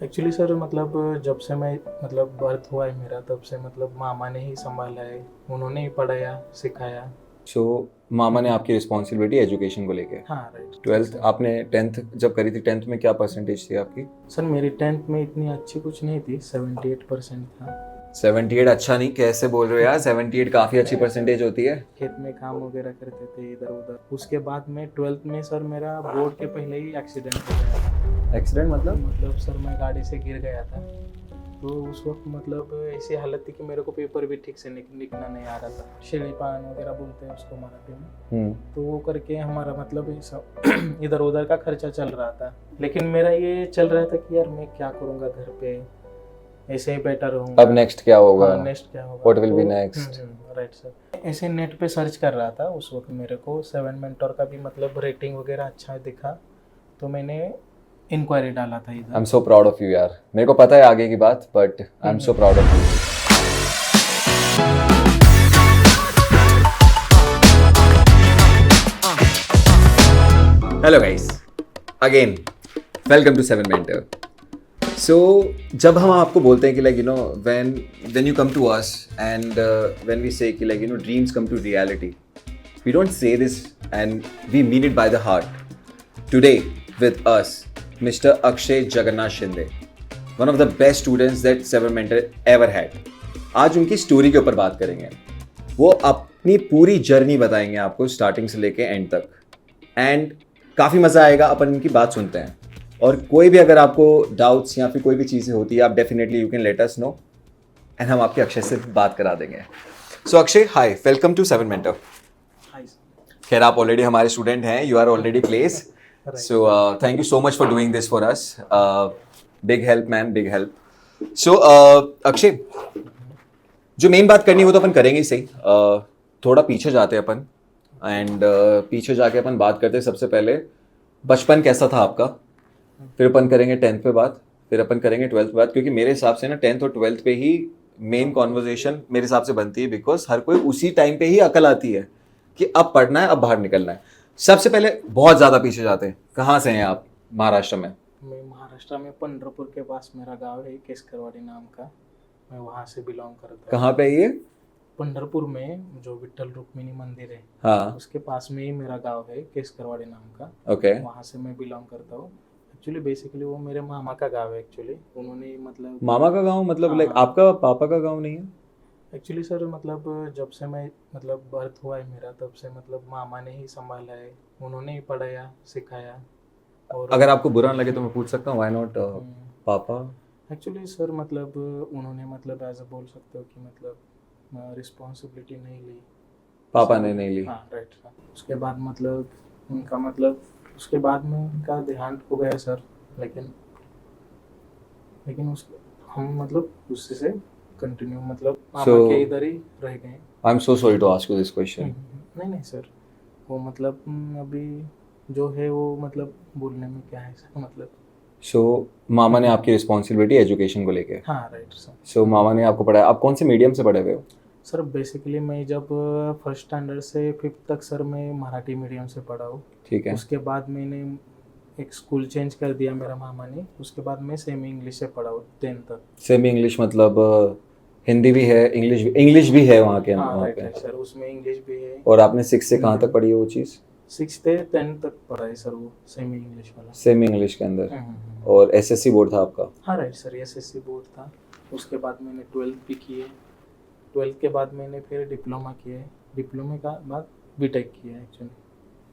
Actually sir मतलब जब से मैं मतलब बर्थ हुआ है मेरा तब से मतलब मामा ने ही संभाला है। उन्होंने ही पढ़ाया सिखाया। सो मामा ने आपकी रिस्पॉन्सिबिलिटी एजुकेशन को लेके। हाँ राइट। ट्वेल्थ आपने टेंथ जब करी थी, टेंथ में क्या परसेंटेज थी आपकी? सर मेरी टेंथ में इतनी अच्छी कुछ नहीं थी, 78% था। 78 अच्छा नहीं, कैसे बोल रहे हो यार? 78 काफ़ी अच्छी परसेंटेज होती है। खेत में काम वगैरह करते थे इधर उधर। उसके बाद में 12th में सर मेरा बोर्ड के पहले ही एक्सीडेंट हो गया था। एक्सीडेंट मतलब? मतलब सर मैं गाड़ी से गिर गया था। तो उस वक्त मतलब ऐसी हालत थी कि मेरे को पेपर भी ठीक से लिखना नहीं आ रहा था। शेली पान वगैरह बोलते हैं उसको मराठी में। तो वो करके हमारा मतलब ये सब इधर उधर का खर्चा चल रहा था। लेकिन मेरा ये चल रहा था कि यार मैं क्या करूँगा घर पे, ऐसे ही बेटर रहूँगा। अब नेक्स्ट क्या होगा? हाँ नेक्स्ट क्या होगा, what will be next? Right sir. ऐसे नेट पे सर्च कर रहा था उस वक्त, मेरे को 7 मेंटोर का भी मतलब रेटिंग वगैरह अच्छा दिखा, तो मैंने इंक्वायरी डाला था आई एम इधर। सो प्राउड ऑफ यू यार। मेरे को पता है आगे की बात, but I am so proud of you. Hello guys, again welcome to 7 mentor. So जब हम आपको बोलते हैं कि like you know when you come to us and when we say कि like you know dreams come to reality, we don't say this and we mean it by the heart. Today with us mister Akshay Jagannath Shinde, one of the best students that 7 mentor ever had. आज उनकी story के ऊपर बात करेंगे। वो अपनी पूरी journey बताएंगे आपको स्टार्टिंग से लेके एंड तक, एंड काफ़ी मज़ा आएगा। अपन इनकी बात सुनते हैं, और कोई भी अगर आपको डाउट्स या फिर कोई भी चीज़ें होती है, आप definitely you can let us know and हम आपके अक्षय से बात करा देंगे। So Akshay, hi, welcome to 7 mentor. Hi खैर आप ऑलरेडी हमारे स्टूडेंट हैं, you are already place. So thank you so much for doing this for us. Big help man, big help. So Akshay, जो मेन बात करनी है वो तो अपन करेंगे ही सही। थोड़ा पीछे जाते हैं अपन, एंड पीछे जाके अपन बात करते हैं सबसे पहले बचपन कैसा था आपका, फिर अपन करेंगे 10th पे बात, फिर अपन करेंगे 12th पे बात, क्योंकि मेरे हिसाब से ना 10th और 12th पे ही मेन कॉन्वर्जेशन मेरे हिसाब से बनती है, बिकॉज हर कोई उसी टाइम पे ही अकल आती है कि अब पढ़ना है, अब बाहर निकलना है। सबसे पहले बहुत ज़्यादा पीछे जाते हैं, कहाँ से हैं आप? महाराष्ट्र में? मैं महाराष्ट्र में पंढरपुर के पास मेरा गांव है केसकरवाड़ी नाम का। मैं वहाँ से बिलोंग करता हूँ। कहाँ पे ये? पंढरपुर में जो विट्ठल रुक्मिणी मंदिर है, हाँ, उसके पास में ही मेरा गांव है केसकरवाड़ी नाम का। ओके। वहाँ से मैं बिलोंग करता हूँ। एक्चुअली बेसिकली वो मेरे मामा का गांव है। एक्चुअली उन्होंने ही मतलब मामा का गांव मतलब लाइक हाँ। आपका पापा का गांव नहीं है? एक्चुअली सर मतलब जब से मैं मतलब बर्थ हुआ है मेरा तब से मतलब मामा ने ही संभाला है। उन्होंने ही पढ़ाया सिखाया। और अगर आपको बुरा ना लगे तो मैं पूछ सकता हूँ, व्हाई नॉट पापा? एक्चुअली सर मतलब उन्होंने मतलब एज अ बोल सकते हो कि मतलब रिस्पॉन्सिबिलिटी नहीं ली। पापा ने नहीं ली? हाँ राइट सर। उसके बाद मतलब उनका मतलब उसके बाद में उनका देहांत हो गया सर। लेकिन लेकिन उस हम मतलब उससे से कंटिन्यू मतलब मामा के इधर ही रह गए। I am so sorry to ask you this question. नहीं नहीं सर, वो मतलब अभी जो है वो मतलब बोलने में क्या है सर मतलब। सो मामा ने आपकी रिस्पॉन्सिबिलिटी एजुकेशन को लेके। हाँ राइट सर। सो मामा ने आपको पढ़ाया। आप कौन से मीडियम से पढ़े हुए हो? सर बेसिकली मैं जब फर्स्ट स्टैंडर्ड से 5th तक सर मैं मराठी मीडियम से पढ़ा हूँ। ठीक है। उसके बाद मैंने एक स्कूल चेंज कर दिया मेरा मामा ने। उसके बाद मैं सेमी इंग्लिश से पढ़ा हूँ 10th तक। सेमी इंग्लिश मतलब हिंदी भी है, इंग्लिश भी है वहाँ के हाँ वहाँ राइट पे? राइट सर, उसमें इंग्लिश भी है। और आपने 6 से कहाँ तक पढ़ी है वो चीज़? 6th से 10th तक पढ़ा है सर वो सेमी इंग्लिश वाला। सेमी इंग्लिश के अंदर? और एसएससी बोर्ड था आपका? हाँ राइट सर, एसएससी बोर्ड था। उसके बाद मैंने 12th भी किए। 12th के बाद मैंने फिर डिप्लोमा किए। डिप्लोमा का बाद बीटेक किया एक्चुअली।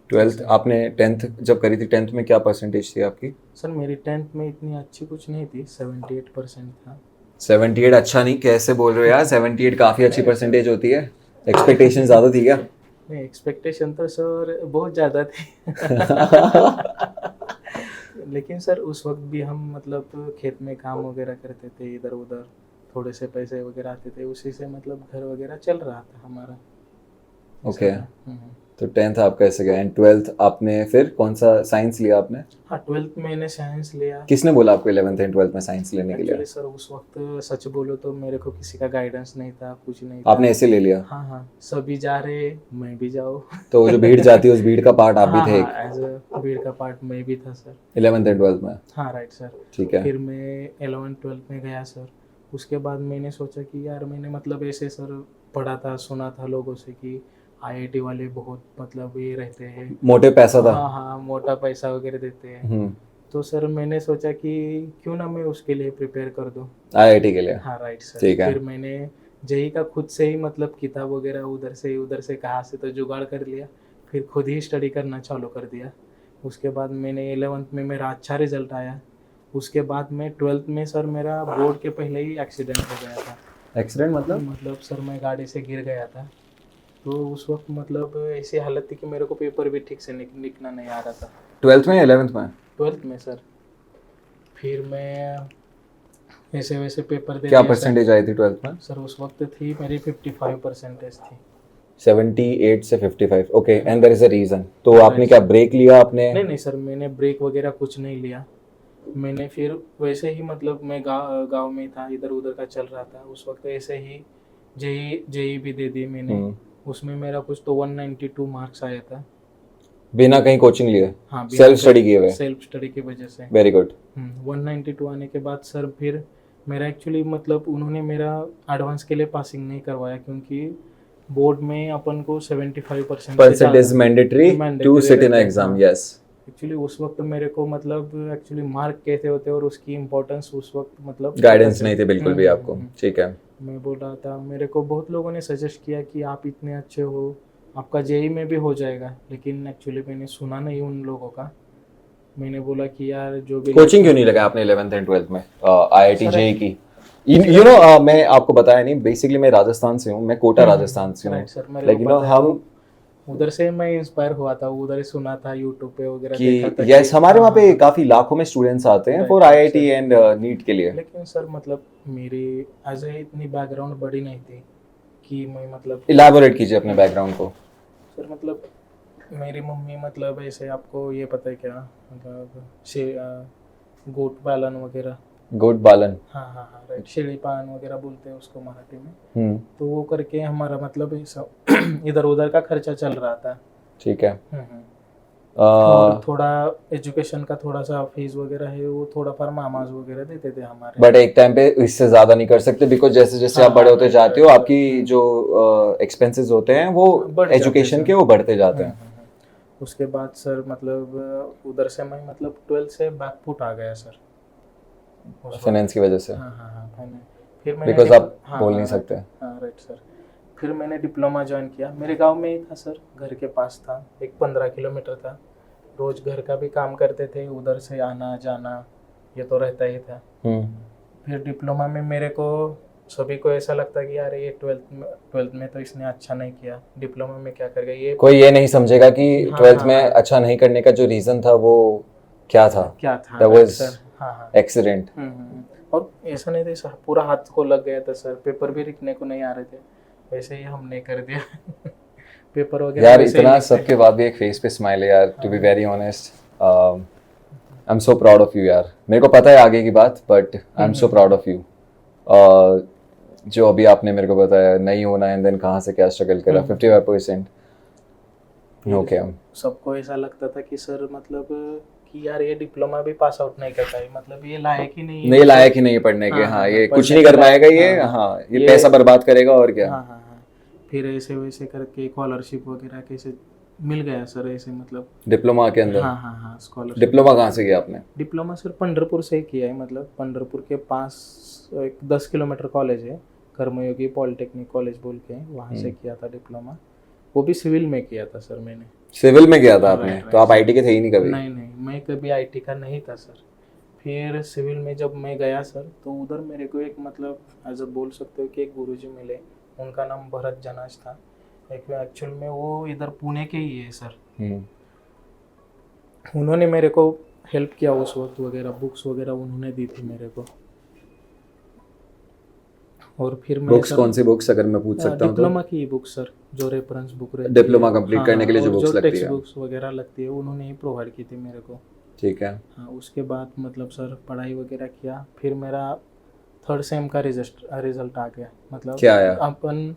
12th आपने 10th जब करी थी, 10th में क्या परसेंटेज थी आपकी? सर मेरी 10th में इतनी अच्छी कुछ नहीं थी, 78% था। 78 अच्छा नहीं, कैसे बोल रहे हो यार? 78 काफ़ी अच्छी परसेंटेज होती है। एक्सपेक्टेशन ज़्यादा थी क्या? नहीं, एक्सपेक्टेशन तो सर बहुत ज़्यादा थी। लेकिन सर उस वक्त भी हम मतलब खेत में काम वगैरह करते थे इधर उधर। थोड़े से पैसे वगैरह आते थे, उसी से मतलब घर वगैरह चल रहा था हमारा। ओके। तो 10th आपका ऐसे गया एंड 12th आपने फिर कौन सा साइंस लिया आपने? हाँ 12th मैंने साइंस लिया। किसने बोला आपको 11th एंड 12th में साइंस लेने के लिए? एक्चुअली सर उस वक्त सच बोलो तो मेरे को किसी का गाइडेंस नहीं था, कुछ नहीं था। आपने ऐसे ले लिया? हाँ हाँ, सभी जा रहे मैं भी जाऊँ। तो वो जो भीड़ जाती है उस भीड़ का पार्ट आप भी थे? हाँ, एज अ भीड़ का पार्ट मैं भी था सर। 11th एंड 12th में? हाँ राइट सर। ठीक है। फिर मैं 11th-12th में गया सर। उसके बाद मैंने सोचा कि यार मैंने मतलब ऐसे सर पढ़ा था, सुना था लोगों से कि आईआईटी वाले बहुत मतलब ये रहते हैं, मोटे पैसा था? हाँ हाँ, मोटा पैसा वगैरह देते हैं। तो सर मैंने सोचा कि क्यों ना मैं उसके लिए प्रिपेयर कर दूँ, आईआईटी के लिए? हाँ राइट सर। ठीक है। फिर मैंने जेई का खुद से ही मतलब किताब वगैरह उधर से कहाँ से तो जुगाड़ कर लिया, फिर खुद ही स्टडी करना चालू कर दिया। उसके बाद मैंने 11th में मेरा अच्छा रिजल्ट आया। उसके बाद में 12th में सर मेरा बोर्ड के पहले ही एक्सीडेंट हो गया था। एक्सीडेंट मतलब सर मैं गाड़ी से गिर गया था। तो उस वक्त मतलब ऐसी हालत थी कि मेरे को पेपर भी ठीक से लिखना नहीं आ रहा था। 12th में या 11th में? 12th में सर। फिर मैं ऐसे वैसे पेपर दे क्या दिया परसेंटेज आई थी 12th में? सर उस वक्त थी मेरी 55% थी। 78 से 55, okay. And there is a reason, तो आपने क्या ब्रेक लिया आपने? नहीं सर, मैंने ब्रेक वगैरह कुछ नहीं लिया। मैंने फिर वैसे ही मतलब मैं गांव में था, इधर उधर का चल रहा था उस वक्त। ऐसे ही जेई भी दे दी मैंने। उसमें मेरा कुछ तो 192 मार्क्स आया था, बिना कहीं कोचिंग लिए? हाँ, सेल्फ स्टडी किए हुए? सेल्फ स्टडी की वजह से। Very good. 192 आने के बाद सर फिर मेरा एक्चुअली मतलब उन्होंने मेरा एडवांस के लिए पासिंग नहीं करवाया, क्योंकि बोर्ड में अपन को 75% percentage mandatory to sit in exam, yes. Actually उस वक्त मेरे को मतलब एक्चुअली मार्क कैसे होते हैं और उसकी इम्पोर्टेंस उस वक्त मतलब गाइडेंस नहीं थे बिल्कुल भी आपको, ठीक है। मैं बोल रहा था, मेरे को बहुत लोगों ने सजेस्ट किया कि आप इतने अच्छे हो, आपका जेई में भी हो जाएगा, लेकिन एक्चुअली मैंने सुना नहीं उन लोगों का। मैंने बोला कि यार जो भी कोचिंग क्यों नहीं लगा आपने 11th एंड 12th में आईआईटी जेई की? यू नो मैं आपको बताया नहीं, बेसिकली मैं राजस्थान से हूँ, मैं कोटा राजस्थान से हूँ। लाइक यू नो हम उधर से मैं इंस्पायर हुआ था, उधर ही सुना था यूट्यूब पे वगैरह कि देखा था यस हमारे वहाँ पे काफी लाखों में स्टूडेंट्स आते हैं फॉर आईआईटी एंड नीट के लिए। लेकिन सर मतलब मेरी एज ए इतनी बैकग्राउंड बड़ी नहीं थी कि मैं मतलब इलैबोरेट कीजिए अपने बैकग्राउंड को। सर मतलब मेरी मम्मी मतलब ऐसे, आपको ये पता है क्या, मतलब गोट पालन वगैरह। गोट पालन? हाँ हाँ हाँ राइट, शेळी पालन वगैरह बोलते हैं उसको मराठी में। तो वो करके हमारा मतलब इधर उधर का खर्चा चल रहा था। ठीक है। और थोड़ा एजुकेशन का थोड़ा सा फीस वगैरह है, वो थोड़ा फार मामाज वगैरह देते थे हमारे। बट एक टाइम पे इससे ज्यादा नहीं कर सकते, बिकॉज जैसे जैसे आप बड़े होते जाते हो आपकी जो एक्सपेंसेस होते हैं वो एजुकेशन के वो बढ़ते जाते हैं। उसके बाद सर मतलब उधर से मैं मतलब 12th से बैकफुट आ गया सर, फाइनेंस की वजह से। हाँ हाँ हाँ फाइनेंस। फिर मैंने बिकॉज आप बोल नहीं सकते। हाँ राइट सर। फिर मैंने डिप्लोमा ज्वाइन किया, मेरे गांव में ही था सर, घर के पास था, एक 15 किलोमीटर था। रोज घर का भी काम करते थे, उधर से आना जाना ये तो रहता ही था। फिर डिप्लोमा में मेरे को सभी को ऐसा लगता कि यार ये 12th में तो इसने अच्छा नहीं किया, डिप्लोमा में क्या कर गया। ये कोई ये नहीं समझेगा कि 12th में अच्छा नहीं करने का जो रीजन था वो क्या था। That was accident. और ऐसा नहीं था सर, पूरा हाथ को लग गया था सर, पेपर भी लिखने को नहीं आ रहे थे, वैसे ही हमने कर दिया पेपर वगैरह। यार इतना सबके बाद भी एक फेस पे स्माइल है यार, to be very honest. I am so proud of you यार। मेरे को पता है आगे की बात, but I am so proud of you. जो अभी आपने मेरे को बताया नहीं होना एंड देन कहाँ से क्या स्ट्रगल करा, 55%। ओके। सबको ऐसा लगता था कि सर मतलब कि यार ये डिप्लोमा भी पास आउट नहीं कर पाए, मतलब ये लायक ही नहीं है, नहीं लायक ही नहीं पढ़ने के। हाँ ये कुछ नहीं कर पाएगा ये, हाँ ये पैसा बर्बाद करेगा और क्या। हाँ हाँ हाँ। फिर ऐसे वैसे करके स्कॉलरशिप वगैरह कैसे मिल गया सर ऐसे, मतलब डिप्लोमा के अंदर। हाँ हाँ हाँ स्कॉलरशिप। डिप्लोमा कहाँ से किया आपने? डिप्लोमा सर पंढरपुर से किया है, मतलब पंढरपुर के पास एक 10 किलोमीटर कॉलेज है, कर्मयोगी पॉलिटेक्निक कॉलेज बोल के, वहाँ से किया था डिप्लोमा। वो भी सिविल में किया था सर मैंने। सिविल में किया था आपने? तो आप आईटी के थे ही नहीं कभी? नहीं नहीं, मैं कभी आईटी का नहीं था सर। फिर सिविल में जब मैं गया सर, तो उधर मेरे को एक मतलब एज बोल सकते हो कि एक गुरुजी मिले, उनका नाम भरत जनाज था। एक एक्चुअल में वो इधर पुणे के ही है सर। उन्होंने मेरे को हेल्प किया उस वक्त वगैरह, बुक्स वगैरह उन्होंने दी थी मेरे को। और फिर मैं बुक्स कौन सी बुक्स अगर मैं पूछ सकता हूँ तो? डिप्लोमा की बुक सर, जो रेफरेंस बुक रहती है डिप्लोमा कंप्लीट करने के लिए जो और बुक्स लगती टेक्स्ट है। बुक्स वगैरह लगती है उन्होंने ही प्रोवाइड की थी मेरे को। ठीक है। हाँ, उसके बाद मतलब सर पढ़ाई वगैरह किया, फिर मेरा थर्ड सेम का रिजल्ट आ गया। मतलब क्या आया? अपन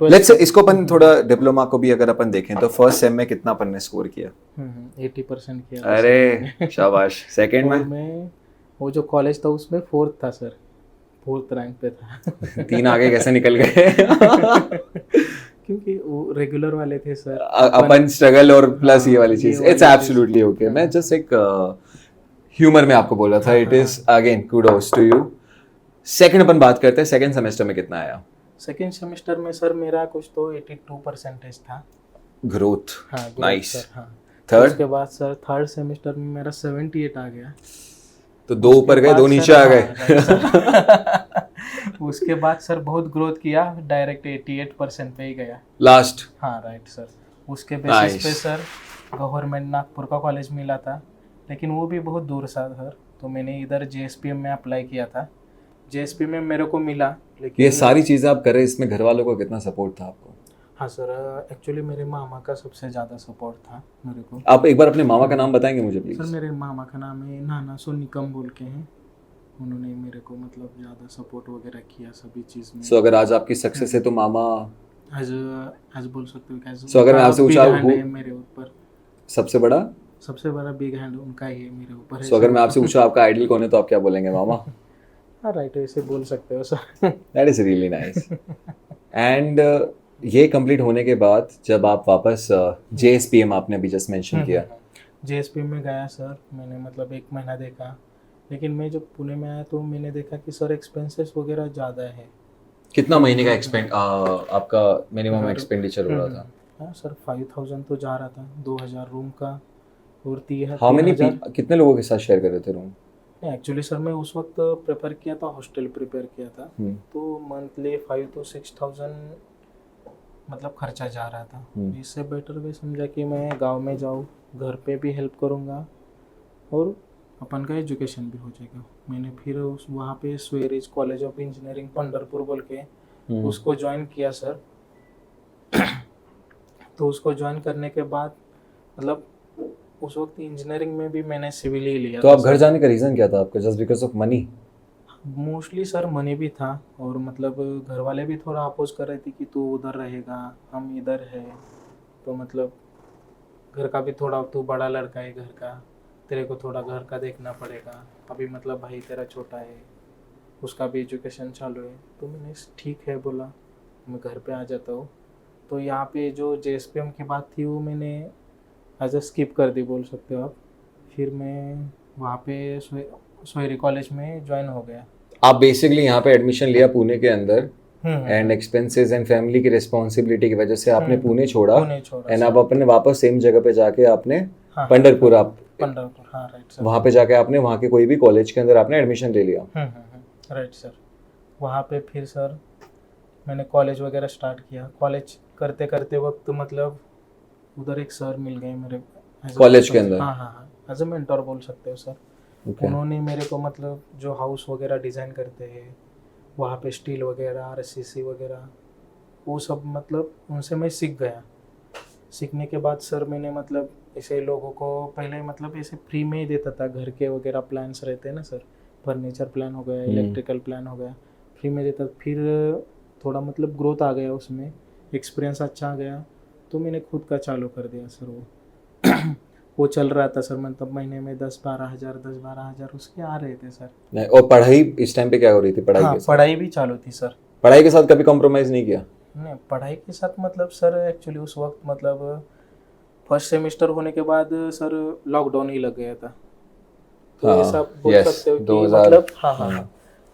लेट्स से इसको अपन थोड़ा डिप्लोमा को भी अगर अपन देखें तो फर्स्ट सेम में कितना अपन ने स्कोर किया? 80% किया था सर अरे मैंने। शाबाश। सेकंड और में? मैं वो जो कॉलेज था उसमें फोर्थ था सर, फोर्थ रैंक पे था। 3 आगे कैसे निकल गए? क्योंकि वो रेगुलर वाले थे सर, अपन स्ट्रगल और प्लस हाँ, ये वाली ये चीज, वाली इट्स चीज। Absolutely okay. मैं जस्ट एक ह्यूमर में आपको बोल रहा था। It is again kudos to you. Second अपन बात करते हैं, सेकंड सेमेस्टर में कितना आया? सेकेंड सेमेस्टर में सर मेरा कुछ तो 82% था। ग्रोथ। हाँ growth नाइस। सर, हाँ। थर्ड? उसके बाद सर थर्ड सेमेस्टर में मेरा 78 आ गया। तो 2 ऊपर गए, 2 नीचे आ गए। उसके बाद सर बहुत ग्रोथ किया, डायरेक्ट 88% पे ही गया लास्ट? हाँ राइट सर। उसके बेसिस Nice. पे सर गवर्नमेंट नागपुर का कॉलेज मिला था, लेकिन वो भी बहुत दूर था सर, तो मैंने इधर JSPM में अप्लाई किया था। JSPM में मेरे को मिला, लेकिन ये सारी चीजें आप कर रहे हैं, इसमें घर वालों का कितना सपोर्ट था आपको? हाँ सर, एक्चुअली मेरे मामा का सबसे ज़्यादा सपोर्ट था मेरे को। आप एक बार अपने मामा का नाम बताएंगे मुझे प्लीज? सर मेरे मामा का नाम है नाना सोनिकम बोल के हैं। उन्होंने मेरे को मतलब ज़्यादा सपोर्ट वगैरह किया सभी चीज़ में। सो अगर आज आपकी सक्सेस है तो मामा एज आज बोल सकते हो कैसे। So, अगर मैं आपसे पूछा मेरे ऊपर सबसे बड़ा बिग हैंड उनका ही है मेरे ऊपर। सो अगर मैं आपसे पूछूं आपका आइडल कौन है तो आप क्या बोलेंगे? मामा? हाँ राइट, ऐसे बोल सकते हो sir. That is really nice. And ये कंप्लीट होने के बाद जब आप वापस JSPM आपने अभी जस्ट मेंशन किया, JSPM में गया सर, मैंने मतलब 1 महीना देखा, लेकिन मैं जब पुणे में आया तो मैंने देखा कि सर एक्सपेंसेस वगैरह ज़्यादा है। कितना महीने का आपका मिनिमम एक्सपेंडिचर हो रहा था? हाँ सर 5000 तो जा रहा था, 2000 रूम का और 3000। हाउ मेनी कितने लोगों के साथ शेयर कर रहे थे रूम? नहीं एक्चुअली सर मैं उस वक्त प्रेफर किया था, हॉस्टल प्रिपेयर किया था, तो मंथली 5 to 6000 मतलब खर्चा जा रहा था। इससे बेटर वे समझा कि मैं गांव में जाऊँ, घर पे भी हेल्प करूँगा और अपन का एजुकेशन भी हो जाएगा। मैंने फिर उस वहाँ पे स्वेरिज कॉलेज ऑफ इंजीनियरिंग पंढरपुर बोल के उसको ज्वाइन किया सर। तो उसको ज्वाइन करने के बाद मतलब उस वक्त इंजीनियरिंग में भी मैंने सिविल ही लिया। तो आप घर जाने का रीज़न क्या था आपका? Just because of money? Mostly sir money भी था, और मतलब घर वाले भी थोड़ा अपोज कर रहे थे कि तू उधर रहेगा, हम इधर है, तो मतलब घर का भी थोड़ा, तू बड़ा लड़का है घर का, तेरे को थोड़ा घर का देखना पड़ेगा। अभी मतलब भाई तेरा छोटा है, उसका भी एजुकेशन चालू है। तो मैंने ठीक है बोला, मैं घर पे आ जाता हूँ। तो यहाँ पे जो JSPM की बात थी वो मैंने एज अ स्किप कर दी बोल सकते हो आप। फिर मैं वहाँ पे सोयरी कॉलेज में ज्वाइन हो गया। आप बेसिकली यहाँ पे एडमिशन लिया पुणे के अंदर, एंड एक्सपेंसेस एंड फैमिली की रिस्पॉन्सिबिलिटी की वजह से आपने पुणे छोड़ा, एंड आप अपने वापस सेम जगह पे जाके आपने पंढरपुर हाँ राइट सर, वहाँ पे जाके आपने वहाँ के कोई भी कॉलेज के अंदर आपने एडमिशन ले लिया। Right sir. वहाँ पे फिर सर मैंने कॉलेज वगैरह स्टार्ट किया। कॉलेज करते करते वक्त मतलब उधर एक सर मिल गए मेरे कॉलेज के अंदर। हाँ एज अ मेंटर बोल सकते हो सर। उन्होंने मेरे को मतलब जो हाउस वगैरह डिज़ाइन करते हैं वहाँ पे स्टील वगैरह RCC वगैरह वो सब मतलब उनसे मैं सीख गया। सीखने के बाद सर मैंने मतलब ऐसे लोगों को पहले मतलब ऐसे फ्री में ही देता था। घर के वगैरह प्लान्स रहते हैं ना सर, फर्नीचर प्लान हो गया, इलेक्ट्रिकल प्लान हो गया, फ्री में देता। फिर थोड़ा मतलब ग्रोथ आ गया उसमें, एक्सपीरियंस अच्छा आ गया, तो मैंने खुद का चालू कर दिया सर। वो चल रहा था सर, मतलब महीने में 10-12 हज़ार उसके आ रहे थे सर। और पढ़ाई इस टाइम पे क्या हो रही थी? पढ़ाई के साथ? पढ़ाई भी चालू थी सर। पढ़ाई के साथ कभी कॉम्प्रोमाइज़ नहीं किया? नहीं, पढ़ाई के साथ मतलब सर एक्चुअली उस वक्त मतलब फर्स्ट सेमेस्टर होने के बाद सर लॉकडाउन ही लग गया था। तो ऐसा बोल सकते हो कि मतलब हाँ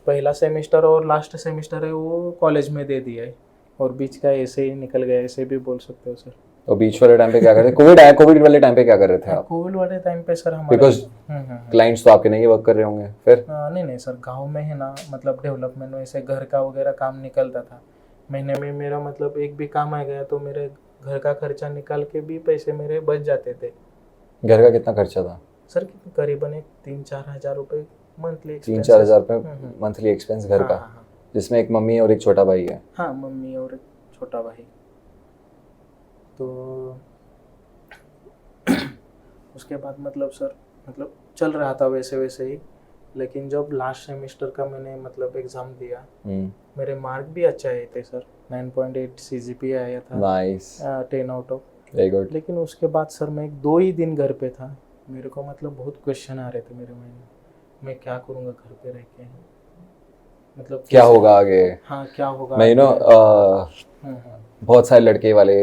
पहला सेमेस्टर और लास्ट सेमेस्टर है वो कॉलेज में दे दिया है, और बीच का ऐसे ही निकल गया, ऐसे भी बोल सकते हो सर। और बीच वाले टाइम पे क्या कर रहे थे? कोविड वाले टाइम पे क्या कर रहे थे आप? कोविड वाले टाइम पे सर हमारे बिकॉज क्लाइंट्स तो आपके नहीं वर्क कर रहे होंगे फिर? नहीं सर, गांव में है ना, मतलब डेवलपमेंट में ऐसे घर का वगैरह काम निकलता था। महीने में मेरा मतलब एक भी काम आ गया तो मेरे घर का खर्चा निकाल के भी पैसे मेरे बच जाते थे। घर का कितना खर्चा था सर? करीबन 3-4 हज़ार रुपये मंथली। 3-4 हज़ार रुपये मंथली एक्सपेंस घर का? जिसमें एक मम्मी और एक छोटा भाई है। हाँ, मम्मी और एक छोटा भाई। तो उसके बाद मतलब सर मतलब चल रहा था वैसे वैसे ही, लेकिन जब लास्ट सेमेस्टर का मैंने मतलब एग्ज़ाम दिया, मेरे मार्क भी अच्छे आए थे सर, 9.8 CGPA आया था। Nice, 10 out of. Very good. लेकिन उसके बाद सर मैं 2 ही दिन घर पे था, मेरे को मतलब बहुत क्वेश्चन आ रहे थे मेरे माइंड में, मैं क्या करूँगा घर पे रह के, मतलब क्या कैसे- होगा आगे। हाँ क्या होगा मैं आगे। बहुत सारे लड़के वाले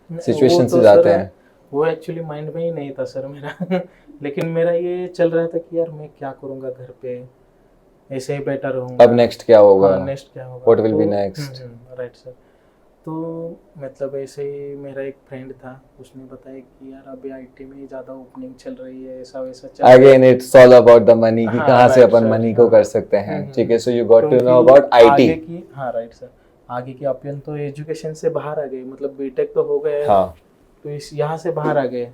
सिचुएशन वो से तो जाते सर हैं। वो एक्चुअली माइंड में ही नहीं था सर मेरा लेकिन मेरा ये चल रहा था कि यार मैं क्या करूँगा घर पे, ऐसे ही बेटर रहूँगा। अब नेक्स्ट क्या होगा, हाँ, नेक्स्ट क्या होगा, what will be next. Right sir. तो मतलब ऐसे ही मेरा एक फ्रेंड था, उसने बताया कि यार अभी आईटी में ज़्यादा ओपनिंग चल रही है, ऐसा वैसा चल रहा है। Again it's all about the money कि हाँ, कहाँ से right, अपन sir, मनी को हाँ। कर सकते हैं। ठीक है, सो यू गॉट टू क्योंकि नो अबाउट आईटी। आगे की, हाँ राइट सर, आगे की अपन तो एजुकेशन से बाहर आ गए, मतलब बीटेक तो हो गए। हाँ, तो इस यहाँ से बाहर आ गए,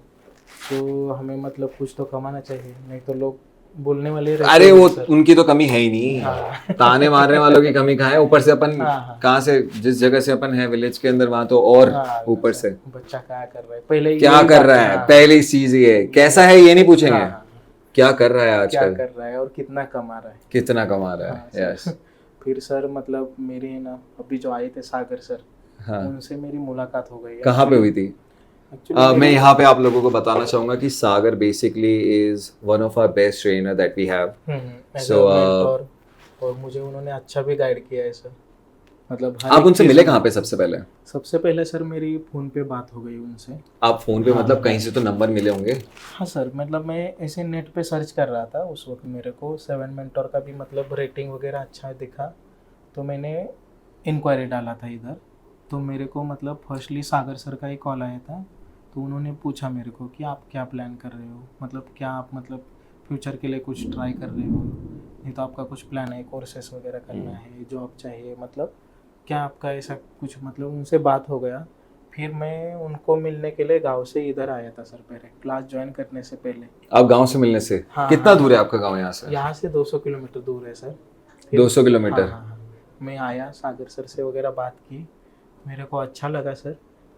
तो हमें मतलब कुछ तो कमाना चाहिए, नहीं तो लोग बोलने वाले रहते अरे हैं वो सर। उनकी तो कमी है ही नहीं। हाँ। ताने मारने वालों की कमी कहाँ है, ऊपर से अपन हाँ, हाँ। कहाँ से, जिस जगह से अपन है विलेज के अंदर, वहां तो और हाँ, ऊपर सर, से बच्चा क्या कर रहा है, पहले क्या यही कर बात रहा है, है, हाँ। पहली चीज ये कैसा है ये नहीं पूछेंगे, हाँ, हाँ, क्या कर रहा है क्या आजकल, कर रहा है और कितना कमा रहा है। कितना कमा रहा हाँ, है। सर। यस, फिर सर मतलब मेरे ना अभी जो आए थे सागर सर, हाँ। उनसे मेरी मुलाकात हो गई। कहाँ पे हुई थी? मैं यहाँ पे आप लोगों को बताना चाहूंगा कि Sagar basically is one of our best trainer that we have. So mentor, और मुझे उन्होंने अच्छा भी गाइड किया है सर, मतलब हर आप एक उनसे चीज़ मिले में। कहाँ पे सबसे पहले? सबसे पहले सर मेरी फ़ोन पे बात हो गई उनसे। आप फोन पे हाँ, मतलब कहीं से तो नंबर मिले होंगे। हाँ सर, मतलब मैं ऐसे नेट पे सर्च कर रहा था उस वक्त, मेरे को 7 मेंटोर का भी मतलब रेटिंग वगैरह अच्छा दिखा, तो मैंने इंक्वायरी डाला था इधर। तो मेरे को मतलब फर्स्टली सागर सर का ही कॉल आया था, तो उन्होंने पूछा मेरे को कि आप क्या प्लान कर रहे हो, मतलब क्या आप मतलब फ्यूचर के लिए कुछ ट्राई कर रहे हो, नहीं तो आपका कुछ प्लान है, कोर्सेस वगैरह करना है, जॉब चाहिए, मतलब क्या आपका ऐसा कुछ, मतलब उनसे बात हो गया। फिर मैं उनको मिलने के लिए गांव से इधर आया था सर, पहले क्लास ज्वाइन करने से पहले। आप गांव से मिलने से? हाँ, कितना हाँ, दूर है आपका गांव यहाँ से? यहाँ से 200 किलोमीटर दूर है सर। फिर 200 किलोमीटर? हाँ, हाँ, हाँ। मैं आया, सागर सर से वगैरह बात की, मेरे को अच्छा लगा सर।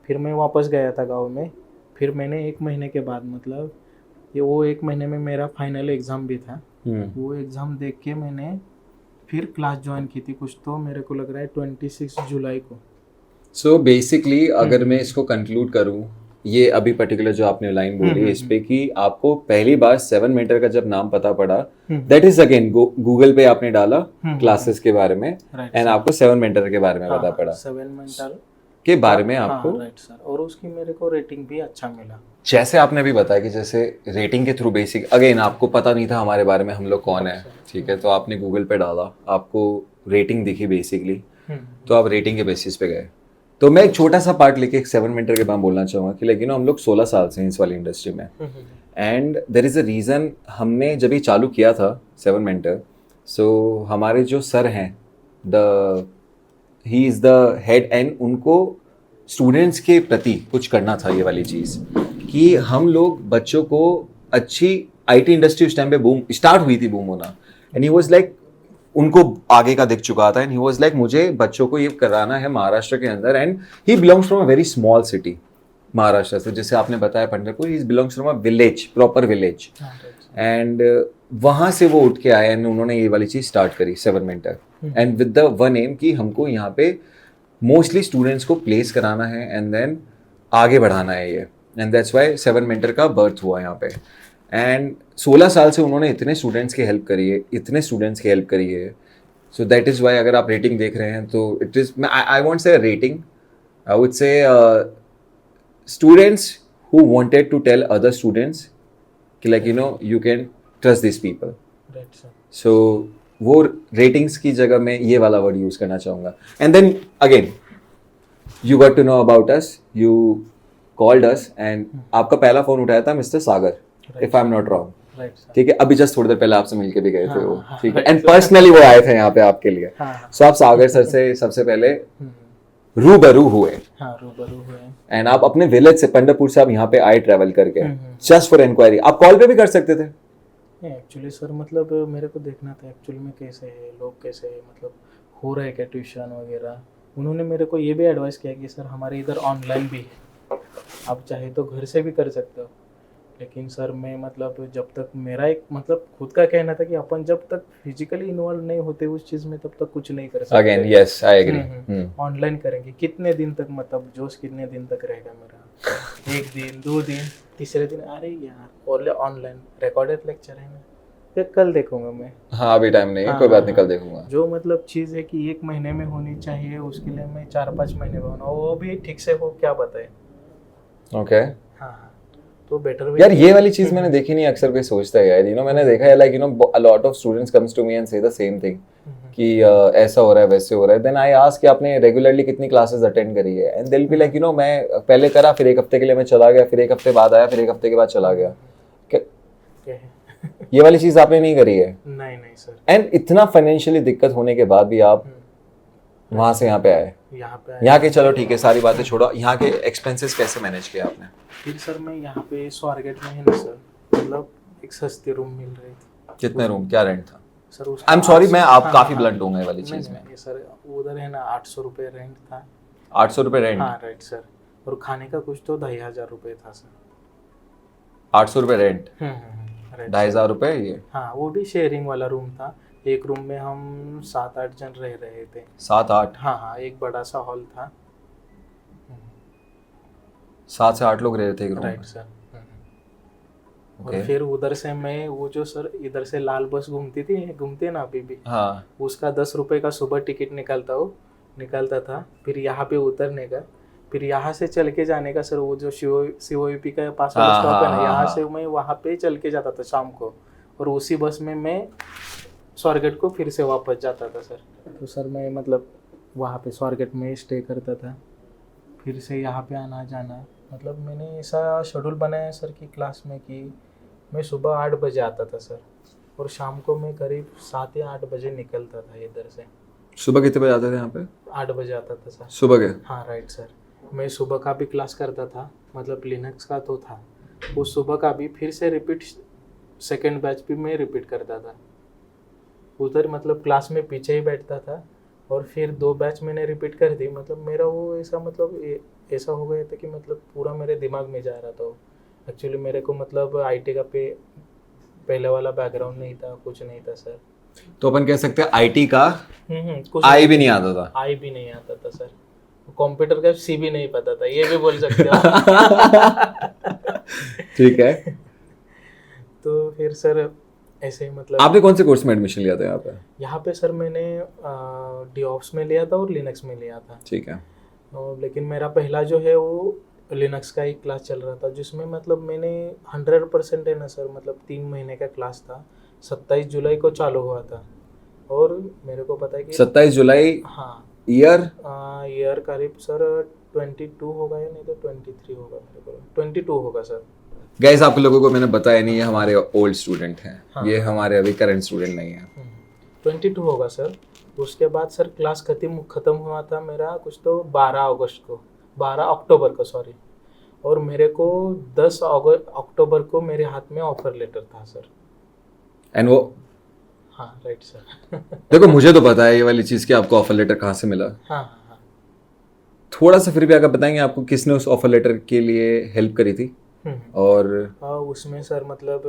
फिर मैं वापस गया था गांव में। फिर मैंने 1 महीने के बाद, मतलब ये वो 1 महीने में मेरा फाइनल एग्ज़ाम भी था, वो एग्ज़ाम देख के मैंने फिर क्लास ज्वाइन की थी, कुछ तो मेरे को लग रहा है 26 जुलाई को। सो बेसिकली अगर मैं इसको कंक्लूड करूं, ये अभी पर्टिकुलर जो आपने लाइन बोली इस पे कि आपको पहली बार 7 मेंटर का जब नाम पता पड़ा, दैट इज अगेन गूगल पे आपने डाला क्लासेस के बारे में, एंड आपको 7 मेंटर के बारे में पता पड़ा, 7 मेंटर के बारे में आपको। राइट सर, और उसकी मेरे को रेटिंग भी अच्छा मिला। जैसे आपने अभी बताया कि जैसे रेटिंग के थ्रू बेसिक, अगेन आपको पता नहीं था हमारे बारे में, हम लोग कौन है, ठीक है, तो आपने गूगल पे डाला, आपको रेटिंग दिखी बेसिकली, तो आप रेटिंग के बेसिस पे गए। तो मैं एक छोटा सा पार्ट लेके 7 मेंटर के बारे में बोलना चाहूँगा कि लेकिन हम लोग 16 साल से हैं इस वाली इंडस्ट्री में, and there is a reason. हमने जब ये चालू किया था 7 मेंटर, सो हमारे जो सर हैं, he is the head, and उनको स्टूडेंट्स के प्रति कुछ करना था, ये वाली चीज़ कि हम लोग बच्चों को अच्छी आईटी इंडस्ट्री उस टाइम पे बूम स्टार्ट हुई थी, बूम होना, एंड ही वाज लाइक, उनको आगे का दिख चुका था, एंड ही वाज लाइक मुझे बच्चों को ये कराना है महाराष्ट्र के अंदर, and he belongs from a very small city Maharashtra से, जैसे आपने बताया Pandharpur, he belongs from a village, proper village, and वहाँ से वो उठ के आए एंड उन्होंने ये वाली चीज़ स्टार्ट करी 7 mentor, and with the one M कि हमको यहाँ पे मोस्टली स्टूडेंट्स को प्लेस कराना है एंड देन आगे बढ़ाना है ये, एंड दैट्स वाई 7 मेंटर का बर्थ हुआ यहाँ पे। एंड 16 साल से उन्होंने इतने स्टूडेंट्स की हेल्प करी है, इतने स्टूडेंट्स की हेल्प करी है, सो दैट इज़ वाई अगर आप रेटिंग देख रहे हैं तो it is, I want say rating, I would say students who wanted to tell other students कि like you know you can trust this people, so वो रेटिंग्स की जगह मैं ये वाला वर्ड यूज करना चाहूँगा। And then again you got to know about us, you called us, and आपका पहला फोन उठाया था mister Sagar, if I am not wrong, ठीक है, अभी जस्ट थोड़ी देर पहले आपसे मिलके भी गए थे वो, ठीक है, एंड पर्सनली वो आए थे यहाँ पे आपके लिए, सो आप सागर सर से सबसे पहले रूबरू हुए, एंड आप अपने विलेज से, पंढरपुर से आप यहाँ पे आए ट्रैवल करके जस्ट फॉर इंक्वायरी। आप कॉल पे भी कर सकते थे एक्चुअली सर, मतलब मेरे को देखना था एक्चुअली में कैसे है लोग, कैसे है, मतलब हो रहा है क्या ट्यूशन वगैरह। उन्होंने मेरे को ये भी एडवाइस किया कि सर हमारे इधर ऑनलाइन भी है, आप चाहे तो घर से भी कर सकते हो। लेकिन सर मैं मतलब जब तक मेरा एक मतलब खुद का कहना था कि अपन जब तक फिजिकली इन्वॉल्व नहीं होते उस चीज़ में तब तक कुछ नहीं कर सकते। Again yes I agree. Online करेंगे कितने दिन तक, मतलब जोश कितने दिन तक रहेगा मेरा, 1 दिन 2 दिन, तीसरे दिन अरे यार और ऑनलाइन रिकॉर्डेड लेक्चर है ना, ये कल देखूंगा मैं। हाँ अभी टाइम नहीं है, हाँ, कोई बात नहीं, हाँ, कल देखूंगा। जो मतलब चीज़ है कि 1 महीने में होनी चाहिए उसके लिए मैं 4-5 महीने में होना, वो भी ठीक से हो क्या बताए। ओके हाँ हाँ, तो बेटर यार ये वाली चीज मैंने देखी नहीं, अक्सर कोई सोचता है यार, यू नो मैंने देखा है like you know a lot of students comes to me and say the same thing कि ऐसा हो रहा है वैसे हो रहा है। देन आई आस्क कि आपने रेगुलरली कितनी क्लासेस अटेंड करी है, एंड दिल बी लाइक यू नो मैं पहले करा, फिर 1 हफ्ते के लिए मैं चला गया, फिर 1 हफ्ते बाद आया, फिर 1 हफ्ते के बाद चला गया। ये वाली चीज आपने नहीं करी है? नहीं नहीं सर। एंड इतना फाइनेंशियली दिक्कत होने के बाद भी आप वहां से यहाँ पे आए? यहाँ के चलो ठीक है सारी बातें छोड़ो, यहाँ के एक्सपेंसेस कैसे मैनेज किया आपने? फिर सर मैं यहाँ पे स्वारगेट में है ना सर, मतलब एक सस्ती रूम मिल रही थी। कितने रूम, क्या रेंट था? सर आई एम सॉरी मैं आप काफी ब्लंट होंगे वाली चीज में। सर उधर है ना 800 रुपये रेंट था। 800 रुपये रेंट? हाँ राइट सर, और खाने का कुछ तो 2500 रुपये था सर। 800 रुपये रेंट, 2500 रुपये ये? हाँ वो भी शेयरिंग वाला रूम था, एक रूम में हम 7-8 जन रह रहे थे। 7-8? हाँ हाँ, एक बड़ा सा हॉल था। 7 से 8 लोग रह रहे थे एक रूम में? Right sir. और फिर उधर से मैं वो जो सर इधर से लाल बस घूमती है ना अभी भी, हाँ उसका 10 रुपये का सुबह टिकट निकलता था। फिर यहाँ पे उतरने का, फिर यहाँ से चल के जाने का सर, वो जो COEP का पास वाला स्टॉप है ना, यहाँ से मैं वहाँ पे चल के जाता था शाम को, और उसी बस में मैं स्वारगेट को फिर से वापस जाता था सर। तो सर मैं मतलब वहाँ पे स्वारगेट में स्टे करता था, फिर से यहाँ पे आना जाना। मतलब मैंने ऐसा शेड्यूल बनाया सर कि क्लास में कि मैं सुबह 8 बजे आता था सर, और शाम को मैं करीब 7 या 8 बजे निकलता था इधर से। सुबह कितने बजे आते थे यहाँ पे? 8 बजे आता था सर सुबह के? हाँ राइट सर। मैं सुबह का भी क्लास करता था, मतलब लिनक्स का तो था वो सुबह का भी, फिर से रिपीट सेकेंड बैच भी मैं रिपीट करता था उधर, मतलब क्लास में पीछे ही बैठता था, और फिर 2 बैच मैंने रिपीट कर दी। मतलब मेरा वो ऐसा मतलब ऐसा हो गया था कि मतलब पूरा मेरे दिमाग में जा रहा था। एक्चुअली मेरे को मतलब IT का पहले वाला बैकग्राउंड नहीं था, कुछ नहीं था सर। तो अपन कह सकते हैं IT का कुछ आई भी नहीं आता था? आई भी नहीं आता था सर, कंप्यूटर का C भी नहीं पता था, ये भी बोल सकते हो। ठीक है। तो फिर सर ऐसे ही मतलब आपने कौन से कोर्स में एडमिशन लिया था यहाँ पे? यहाँ पे सर मैंने DevOps में लिया था और लिनक्स में लिया था। ठीक है। और लेकिन मेरा पहला जो है वो लिनक्स का ही क्लास चल रहा था, जिसमें मतलब मैंने 100% है ना सर, मतलब 3 महीने का क्लास था। 27 जुलाई को चालू हुआ था, और मेरे को पता है कि 27 जुलाई? हाँ ईयर करीब सर 22 होगा या नहीं तो 23 होगा, मेरे को 22 होगा सर। गाइस आप लोगों को मैंने बताया नहीं, ये हमारे ओल्ड स्टूडेंट हैं। हाँ। ये हमारे अभी करंट स्टूडेंट नहीं है। 22 होगा सर। उसके बाद सर क्लास खत्म हुआ था मेरा कुछ तो 12 अक्टूबर को सॉरी, और मेरे को 10 अक्टूबर को मेरे हाथ में ऑफर लेटर था सर। एंड वो हाँ राइट सर। देखो मुझे तो पता है ये वाली चीज़ कि आपको ऑफर लेटर कहाँ से मिला। हाँ। थोड़ा सा फिर भी अगर बताएंगे आपको किसने उस ऑफर लेटर के लिए हेल्प करी थी? और उसमें सर मतलब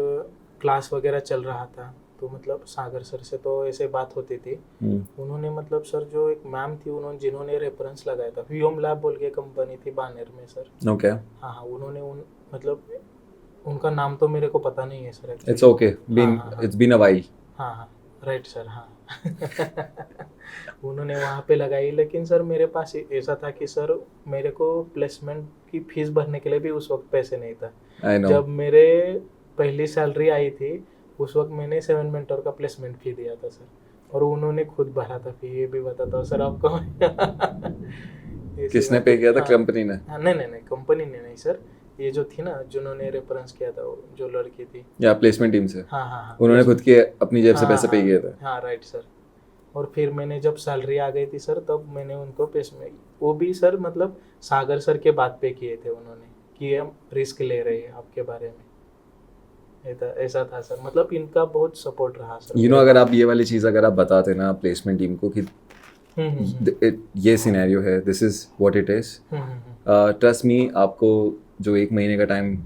क्लास वगैरह चल रहा था, तो मतलब सागर सर से तो ऐसे बात होती थी। उन्होंने मतलब सर जो एक मैम थी उन्होंने जिन्होंने रेफरेंस लगाया था, व्योम लैब बोल के कंपनी थी बानेर में सर। ओके। हाँ उन्होंने मतलब उनका नाम तो मेरे को पता नहीं है sir. It's okay, it's been a while. हाँ राइट सर। हाँ उन्होंने वहाँ पे लगाई, लेकिन सर मेरे पास ऐसा था कि सर मेरे को प्लेसमेंट की फीस भरने के लिए भी उस वक्त पैसे नहीं था। जब मेरे पहली सैलरी आई थी उस वक्त मैंने 7 मेंटर का प्लेसमेंट फी दिया था सर, और उन्होंने खुद भरा था फी। ये भी बताता हूँ सर आपको। किसने पे किया था? कंपनी ने? नहीं कंपनी ने नहीं सर, ये जो थी ना जिन्होंने रेफरेंस किया था जो लड़की थी या प्लेसमेंट टीम से। हाँ उन्होंने खुद के अपनी जेब से पैसे पे किए थे। हाँ राइट सर। और फिर मैंने जब सैलरी आ गई थी सर तब मैंने उनको प्लेसमेंट, वो भी सर मतलब सागर सर के बात पे किए थे उन्होंने कि हम रिस्क ले रहे हैं आपके बारे में, ऐसा था सर। मतलब इनका बहुत सपोर्ट रहा सर। अगर आप ये वाली चीज़ अगर आप बताते ना प्लेसमेंट टीम को कि ये सिनेरियो है, this is what it is, trust me. आपको जो 1 महीने का टाइम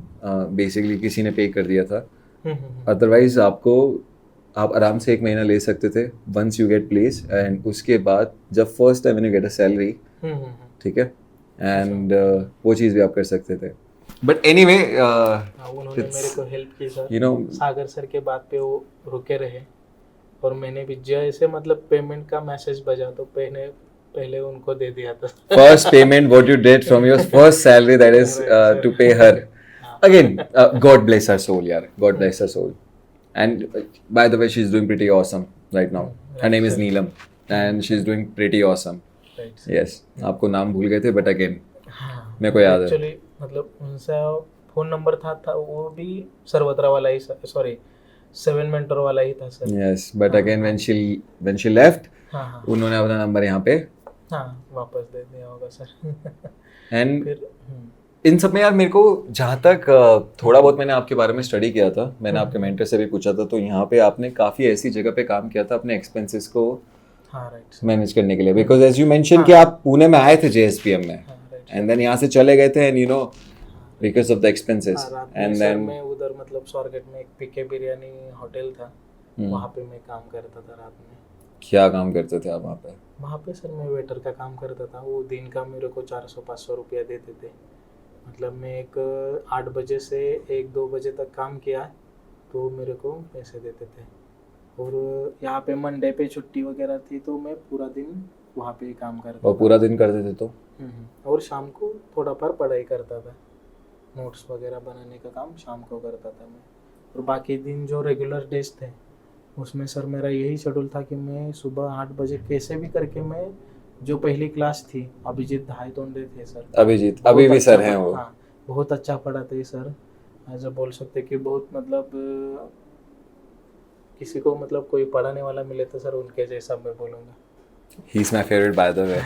बेसिकली किसी ने पे कर दिया था, अदरवाइज आप आराम से 1 महीना ले सकते थे once you get place, and उसके बाद जब first time you get a salary, ठीक है, एंड वो चीज़ भी आप कर सकते थे। बट एनीवे उन्होंने मेरे को हेल्प की sir, you know, Sagar sir के बात पे वो रुके रहे, और मैंने भी जैसे मतलब पेमेंट का मैसेज बजा तो पहले उनको दे दिया था। first payment what you did from your first salary, that is to pay her. Again, God bless her soul, yaar. God bless her soul. And by the way, she's doing pretty awesome right now. Her name is Neelam, and she's doing pretty awesome. Right. Yes. आपको नाम भूल गए थे, but again, मेरे को याद है. Actually मतलब उनसे फोन नंबर था वो भी सर्वत्रा वाला ही, सॉरी 7 मेंटर वाला ही था sir. Yes, but again when she left, हाँ उन्होंने अपना नंबर यहाँ पे वापस दे दिया होगा सर। एंड फिर इन सब में यार मेरे को जहाँ तक थोड़ा बहुत मैंने आपके बारे में स्टडी किया था, मैंने आपके मेंटर से भी पूछा था, तो यहाँ पे आपने काफ़ी ऐसी जगह पे काम किया था अपने एक्सपेंसेस को मैनेज करने के लिए, बिकॉज एज यू मेंशन कि आप पुणे में आए थे JSPM में, एंड देन यहाँ से चले गए थे, and you know because of the expenses, and then मैं उधर मतलब स्वारगेट में एक पीके बिरयानी होटल था, वहाँ पे मैं काम करता था रात में। क्या काम करते थे आप वहाँ पे? वहाँ पे सर मैं वेटर का काम करता था। वो दिन का मेरे को 400-500 रुपया देते थे। मतलब मैं एक 8 बजे से 1-2 बजे तक काम किया तो मेरे को पैसे देते थे। और यहाँ पे मंडे पे छुट्टी वगैरह थी तो मैं पूरा दिन वहाँ पे ही काम करता और पूरा दिन करते थे तो? और शाम को थोड़ा पर पढ़ाई करता था, नोट्स वगैरह बनाने का काम शाम को करता था मैं। और बाकी दिन जो रेगुलर डेज थे उसमें सर मेरा यही शेड्यूल था कि मैं सुबह 8 बजे कैसे भी करके मैं जो पहली क्लास थी, अभिजीत धायतोंडे थे सर, अभिजीत अभी भी सर हैं वो? हाँ, बहुत अच्छा पढ़ाते सर। ऐसा बोल सकते कि बहुत मतलब किसी को मतलब कोई पढ़ाने वाला मिले तो सर उनके जैसा मैं बोलूँगा। He is my favorite by the way.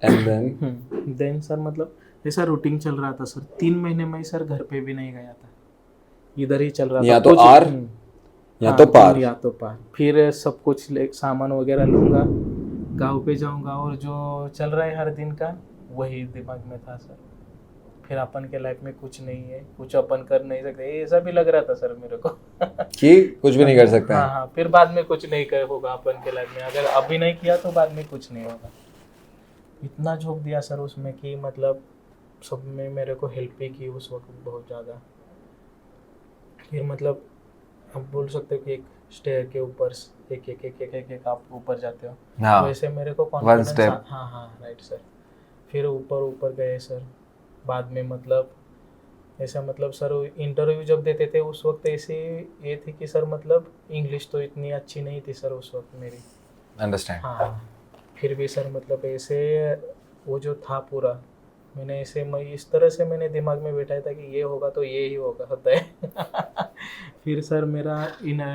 And then sir मतलब ऐसा रूटीन चल रहा था सर। 3 महीने में सर घर पे भी नहीं गया था, इधर ही चल रहा था। या तो आर या तो पार, या तो पार। फिर सब कुछ सामान वगैरह लूँगा, गांव पे जाऊँगा, और जो चल रहा है हर दिन का वही दिमाग में था सर। फिर अपन के लाइफ में कुछ नहीं है, कुछ अपन कर नहीं सकते, ऐसा भी लग रहा था सर मेरे को कि कुछ भी नहीं कर सकते। हाँ, फिर बाद में कुछ नहीं कर होगा अपन के लाइफ में, अगर अभी नहीं किया तो बाद में कुछ नहीं होगा। इतना झोंक दिया सर उसमें कि मतलब सब में मेरे को हेल्प भी की उस वक्त बहुत ज़्यादा। फिर मतलब आप बोल सकते हो कि एक स्टेयर के ऊपर एक आप ऊपर जाते हो, हाँ, वैसे मेरे को one कॉन्फिडेंस। step। हाँ राइट सर। फिर ऊपर गए सर। बाद में मतलब ऐसा मतलब सर इंटरव्यू जब देते थे उस वक्त ऐसे ये थी कि सर मतलब इंग्लिश तो इतनी अच्छी नहीं थी सर उस वक्त मेरी। अंडरस्टैंड। हाँ, फिर भी सर मतलब ऐसे वो जो था पूरा मैंने ऐसे मैं इस तरह से मैंने दिमाग में बैठाया था कि ये होगा तो ये ही होगा होता है। फिर सर मेरा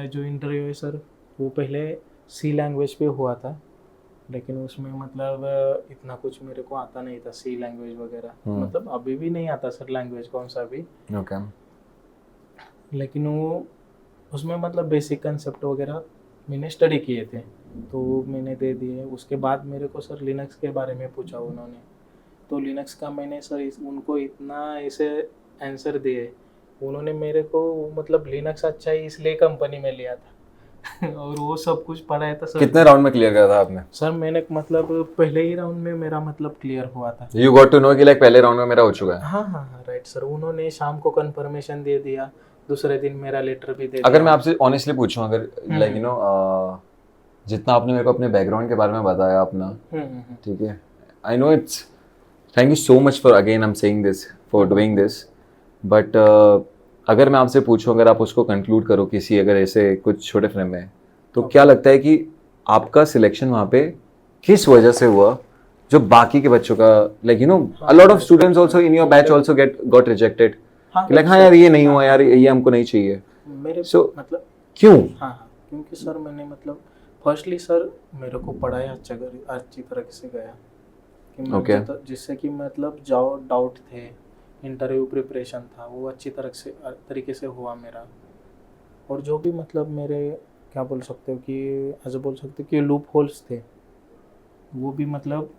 जो इंटरव्यू है सर वो पहले सी लैंग्वेज पे हुआ था, लेकिन उसमें मतलब इतना कुछ मेरे को आता नहीं था सी लैंग्वेज वगैरह। मतलब अभी भी नहीं आता सर लैंग्वेज कौन सा भी। ओके। लेकिन वो उसमें मतलब बेसिक कंसेप्ट वगैरह मैंने स्टडी किए थे तो मैंने दे दिए। उसके बाद मेरे को सर लिनक्स के बारे में पूछा उन्होंने, तो लिनक्स का मैंने सर उनको इतना ऐसे आंसर दिए, उन्होंने मेरे को मतलब लिनक्स अच्छा ही इसलिए कंपनी में लिया था। और वो सब कुछ पढ़ाया था सर। कितने राउंड में क्लियर किया था आपने? सर मैंने मतलब पहले ही राउंड में मेरा मतलब क्लियर हुआ था। यू गॉट टू नो कि लाइक पहले राउंड में मेरा हो चुका है? हाँ राइट सर। उन्होंने शाम को कंफर्मेशन दे दिया, दूसरे दिन मेरा लेटर भी दे दिया। अगर मैं आपसे ऑनेस्टली पूछूं, अगर लाइक यू नो जितना आपने मेरे को अपने बैकग्राउंड के बारे में बताया अपना, ठीक है, I know it's, thank you so much for again I am saying this for doing this, but अगर मैं आपसे पूछूं, अगर आप उसको कंक्लूड करो किसी अगर ऐसे कुछ छोटे फ्रेम में, तो क्या लगता है कि आपका सिलेक्शन वहाँ पे किस वजह से हुआ जो बाकी के बच्चों का, like you know a lot of students also in your batch also got rejected, like हाँ यार ये नहीं हुआ यार, ये हमको नहीं चाहिए, मेरे मतलब क्यों? हाँ क्योंकि सर मैंने मतलब फर्स्टली सर मेरे को पढ़ाया अच्छी तरह से गया कि जिससे कि मतलब जाओ डाउट थे, इंटरव्यू प्रिपरेशन था वो अच्छी तरह से तरीके से हुआ मेरा। और जो भी मतलब मेरे क्या बोल सकते हो कि ऐसा बोल सकते हो कि लूप होल्स थे, वो भी मतलब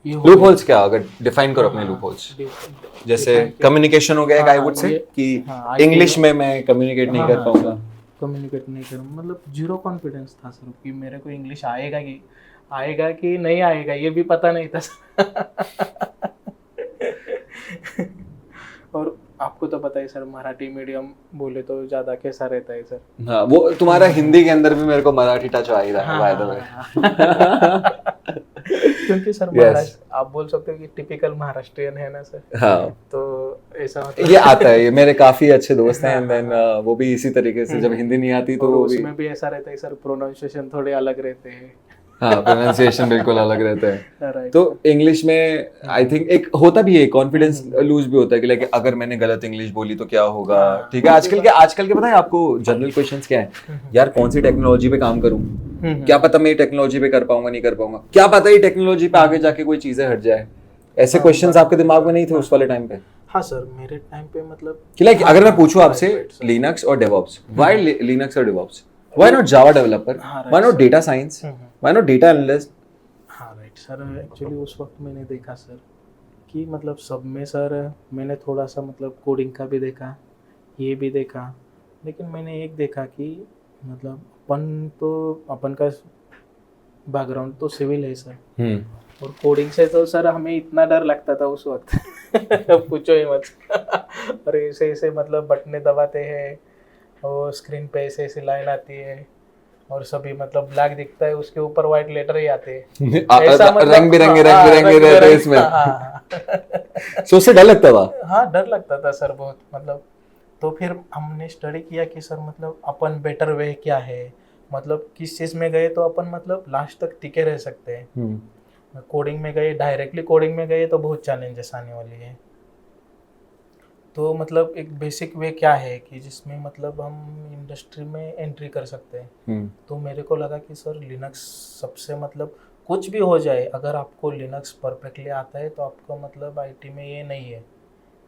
ये हो लूप गए। होल्स क्या, अगर डिफाइन करो अपने हाँ, लूप होल्स। डिफ- जैसे डिफाइन के- कम्युनिकेशन हो गया एक, आई हाँ वुड से ये, कि हाँ इंग्लिश में मैं कम्युनिकेट नहीं कर पाऊंगा। कम्युनिकेट नहीं कर, मतलब जीरो कॉन्फिडेंस था सर कि मेरे को इंग्लिश आएगा कि नहीं आएगा, ये भी पता नहीं था सर। और आपको तो पता है सर, मराठी मीडियम बोले तो ज़्यादा कैसा रहता है सर। हाँ, वो तुम्हारा हिंदी के अंदर भी मेरे को मराठी टच आ ही रहा है, बाय द वे। हाँ। क्योंकि सर Yes. महाराष्ट्र, आप बोल सकते हो कि टिपिकल महाराष्ट्रियन है ना सर, हाँ, तो ऐसा मतलब ये आता है, ये मेरे काफी अच्छे दोस्त हैं, हाँ, एंड देन हाँ, वो भी इसी तरीके से जब हिंदी नहीं आती तो और वो भी, उसमें भी ऐसा रहता है सर, प्रोनाउंसिएशन थोड़े अलग रहते हैं। हाँ, प्रोनाउंसिएशन बिल्कुल अलग रहता है। राइट तो सर। इंग्लिश में आई थिंक एक होता भी है, कॉन्फिडेंस लूज भी होता है कि लाइक अगर मैंने गलत इंग्लिश बोली तो क्या होगा। हाँ, ठीक है, वो भी आजकल के पता है आपको जनरल क्वेश्चंस क्या है, यार कौन सी टेक्नोलॉजी पे काम करूं, क्या पता मैं ये टेक्नोलॉजी पे कर पाऊंगा नहीं कर पाऊंगा, क्या पता ये टेक्नोलॉजी पे आगे जाके कोई चीजें हट जाए। ऐसे हाँ, क्वेश्चंस बात आपके दिमाग में नहीं थे उस वाले टाइम पे? हाँ सर, मेरे टाइम पे मतलब कि लाइक हाँ, अगर मैं हाँ, पूछूं right, आपसे right, sir. लिनक्स और डेवऑप्स, व्हाई लिनक्स और DevOps, why not Java developer, हाँ, right, why not sir. Data science, why not data analyst? हाँ राइट सर, एक्चुअली उस वक्त मैंने देखा सर कि मतलब सब में सर मैंने थोड़ा सा मतलब कोडिंग का भी देखा, ये भी देखा, लेकिन मैंने एक देखा कि मतलब अपन का बैकग्राउंड तो सिविल है सर, और कोडिंग से तो सर हमें इतना डर लगता था उस वक्त। पूछो ही मत। और ऐसे ऐसे मतलब बटने दबाते हैं और स्क्रीन पे ऐसे ऐसे लाइन आती है और सभी मतलब ब्लैक दिखता है, उसके ऊपर व्हाइट लेटर ही आते हैं। ऐसा मतलब रंग बिरंगे रहते हैं इसमें। हाँ। सो उससे डर लगता था? हाँ डर लगता था सर बहुत, मतलब तो फिर हमने स्टडी किया कि सर मतलब अपन बेटर वे क्या है, मतलब किस चीज़ में गए तो अपन मतलब लास्ट तक टिके रह सकते हैं। कोडिंग में गए, डायरेक्टली कोडिंग में गए तो बहुत चैलेंजेस आने वाली है। तो मतलब एक बेसिक वे क्या है कि जिसमें मतलब हम इंडस्ट्री में एंट्री कर सकते हैं। तो मेरे को लगा कि सर लिनक्स सबसे मतलब कुछ भी हो जाए, अगर आपको लिनक्स परफेक्टली आता है तो आपको मतलब आईटी में ये नहीं है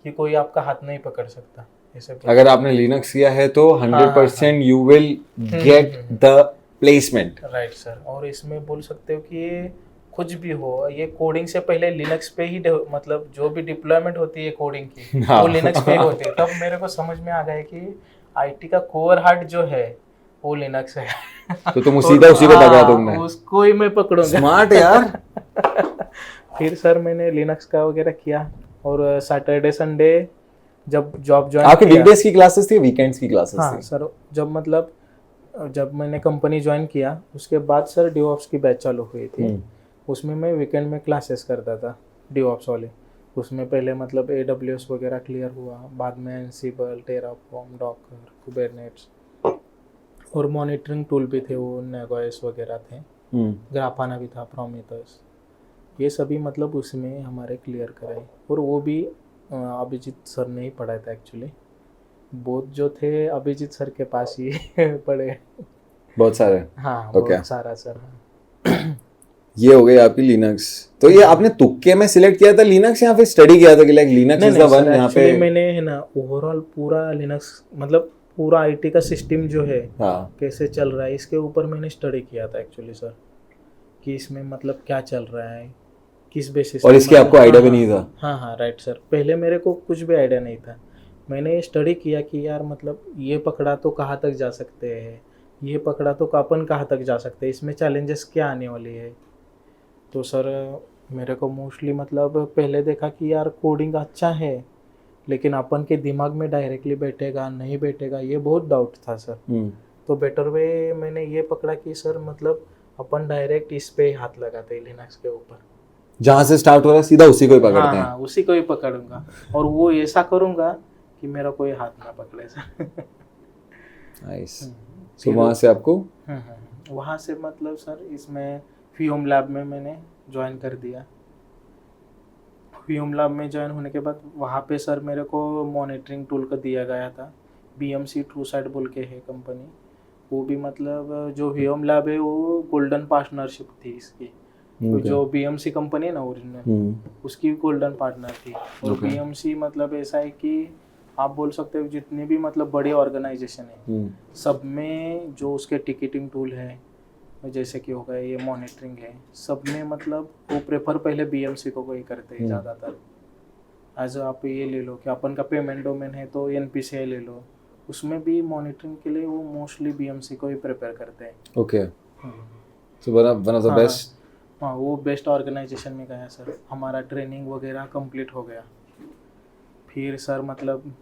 कि कोई आपका हाथ नहीं पकड़ सकता। ऐसे अगर आपने लिनक्स किया है तो 100% you will get the placement. Right sir, और इसमें बोल सकते हो कि कुछ भी हो, ये कोडिंग से पहले लिनक्स पे ही मतलब जो भी डिप्लॉयमेंट होती है कोडिंग की, हाँ। वो लिनक्स पे ही होती है। तब मेरे को समझ में आ गया कि आईटी का कोर हार्ट जो है वो लिनक्स है। तो तुम सीधा उसी को पकड़ा तुमने? उसको ही मैं पकड़ूंगा। स्मार्ट यार। फिर सर मैंने लिनक्स का वगैरह किया, और सैटरडे संडे जब जॉब ज्वाइन आपके किया, वीकडेज की क्लासेस थी, वीकेंड्स की क्लासेस हाँ थी? सर, जब मैंने कंपनी ज्वाइन किया उसके बाद सर DevOps की बैच चालू हुई थी। उसमें मैं वीकेंड में क्लासेस करता था DevOps वाले। उसमें पहले मतलब AWS वगैरह क्लियर हुआ, बाद में Ansible, Terraform, Docker, Kubernetes, और मॉनिटरिंग टूल भी थे, वो Nagios वगैरह थे, ग्राफाना भी था, Prometheus, ये सभी मतलब उसमें हमारे क्लियर कराए। और वो भी अभिजीत सर ने ही पढ़ाया था एक्चुअली। बहुत जो थे अभिजीत सर के पास ही पढ़े, बहुत सारे? हाँ Okay. बहुत सारा सर। ये हो गई आपकी लिनक्स। तो ये आपने तुक्के में सिलेक्ट किया था लिनक्स या फिर स्टडी किया था कि like Linux is the one यहाँ पे? मैंने है ना ओवरऑल पूरा लिनक्स मतलब पूरा आईटी का सिस्टम जो है, हाँ, कैसे चल रहा है, इसके ऊपर मैंने स्टडी किया था एक्चुअली सर, कि इसमें मतलब क्या चल रहा है, किस बेसिस। और इसके आपको आइडिया भी नहीं था? हाँ राइट सर, पहले मेरे को कुछ भी आइडिया नहीं था। मैंने स्टडी किया कि यार मतलब ये पकड़ा तो कहाँ तक जा सकते हैं, ये पकड़ा तो अपन कहाँ तक जा सकते हैं, इसमें चैलेंजेस क्या आने वाली है। तो सर मेरे को मोस्टली मतलब पहले देखा कि यार कोडिंग अच्छा है, लेकिन अपन के दिमाग में डायरेक्टली बैठेगा नहीं बैठेगा, ये बहुत डाउट था सर। तो बेटर वे मैंने ये पकड़ा कि सर मतलब अपन डायरेक्ट इस पे हाथ लगाते हैं, लिनक्स के ऊपर, जहाँ से स्टार्ट हो रहा है सीधा उसी को ही पकड़ते हैं। हाँ उसी को ही पकड़ूंगा, और वो ऐसा करूंगा कि मेरा कोई हाथ ना पकड़े सर। नाइस। सो वहाँ से आपको वहाँ से मतलब सर इसमें फ्यूम लैब में मैंने ज्वाइन कर दिया। फ्यूम लैब में ज्वाइन होने के बाद वहाँ पे सर मेरे को मॉनिटरिंग टूल का दिया गया था, BMC TrueSight बोल के है कंपनी। वो भी मतलब जो फ्यूम लैब है वो गोल्डन पार्टनरशिप थी इसकी। तो जो BMC कंपनी है ना ओरिजिनल, उसकी गोल्डन पार्टनर थी। और BMC मतलब ऐसा है कि आप बोल सकते हो जितनी भी मतलब बड़ी ऑर्गेनाइजेशन है सब में जो उसके टिकटिंग टूल है, जैसे कि हो गया ये मॉनिटरिंग है, सब में मतलब वो प्रेफर पहले बीएमसी को ही करते हैं ज़्यादातर। एज आप ये ले लो कि अपन का पेमेंट डोमेन है तो एनपीसीआई ले लो, उसमें भी मॉनिटरिंग के लिए वो मोस्टली बीएमसी को ही प्रिपेयर करते हैं। Okay, so one of the best. हाँ, वो बेस्ट ऑर्गेनाइजेशन में गया सर। हमारा ट्रेनिंग वगैरह कंप्लीट हो गया। फिर सर मतलब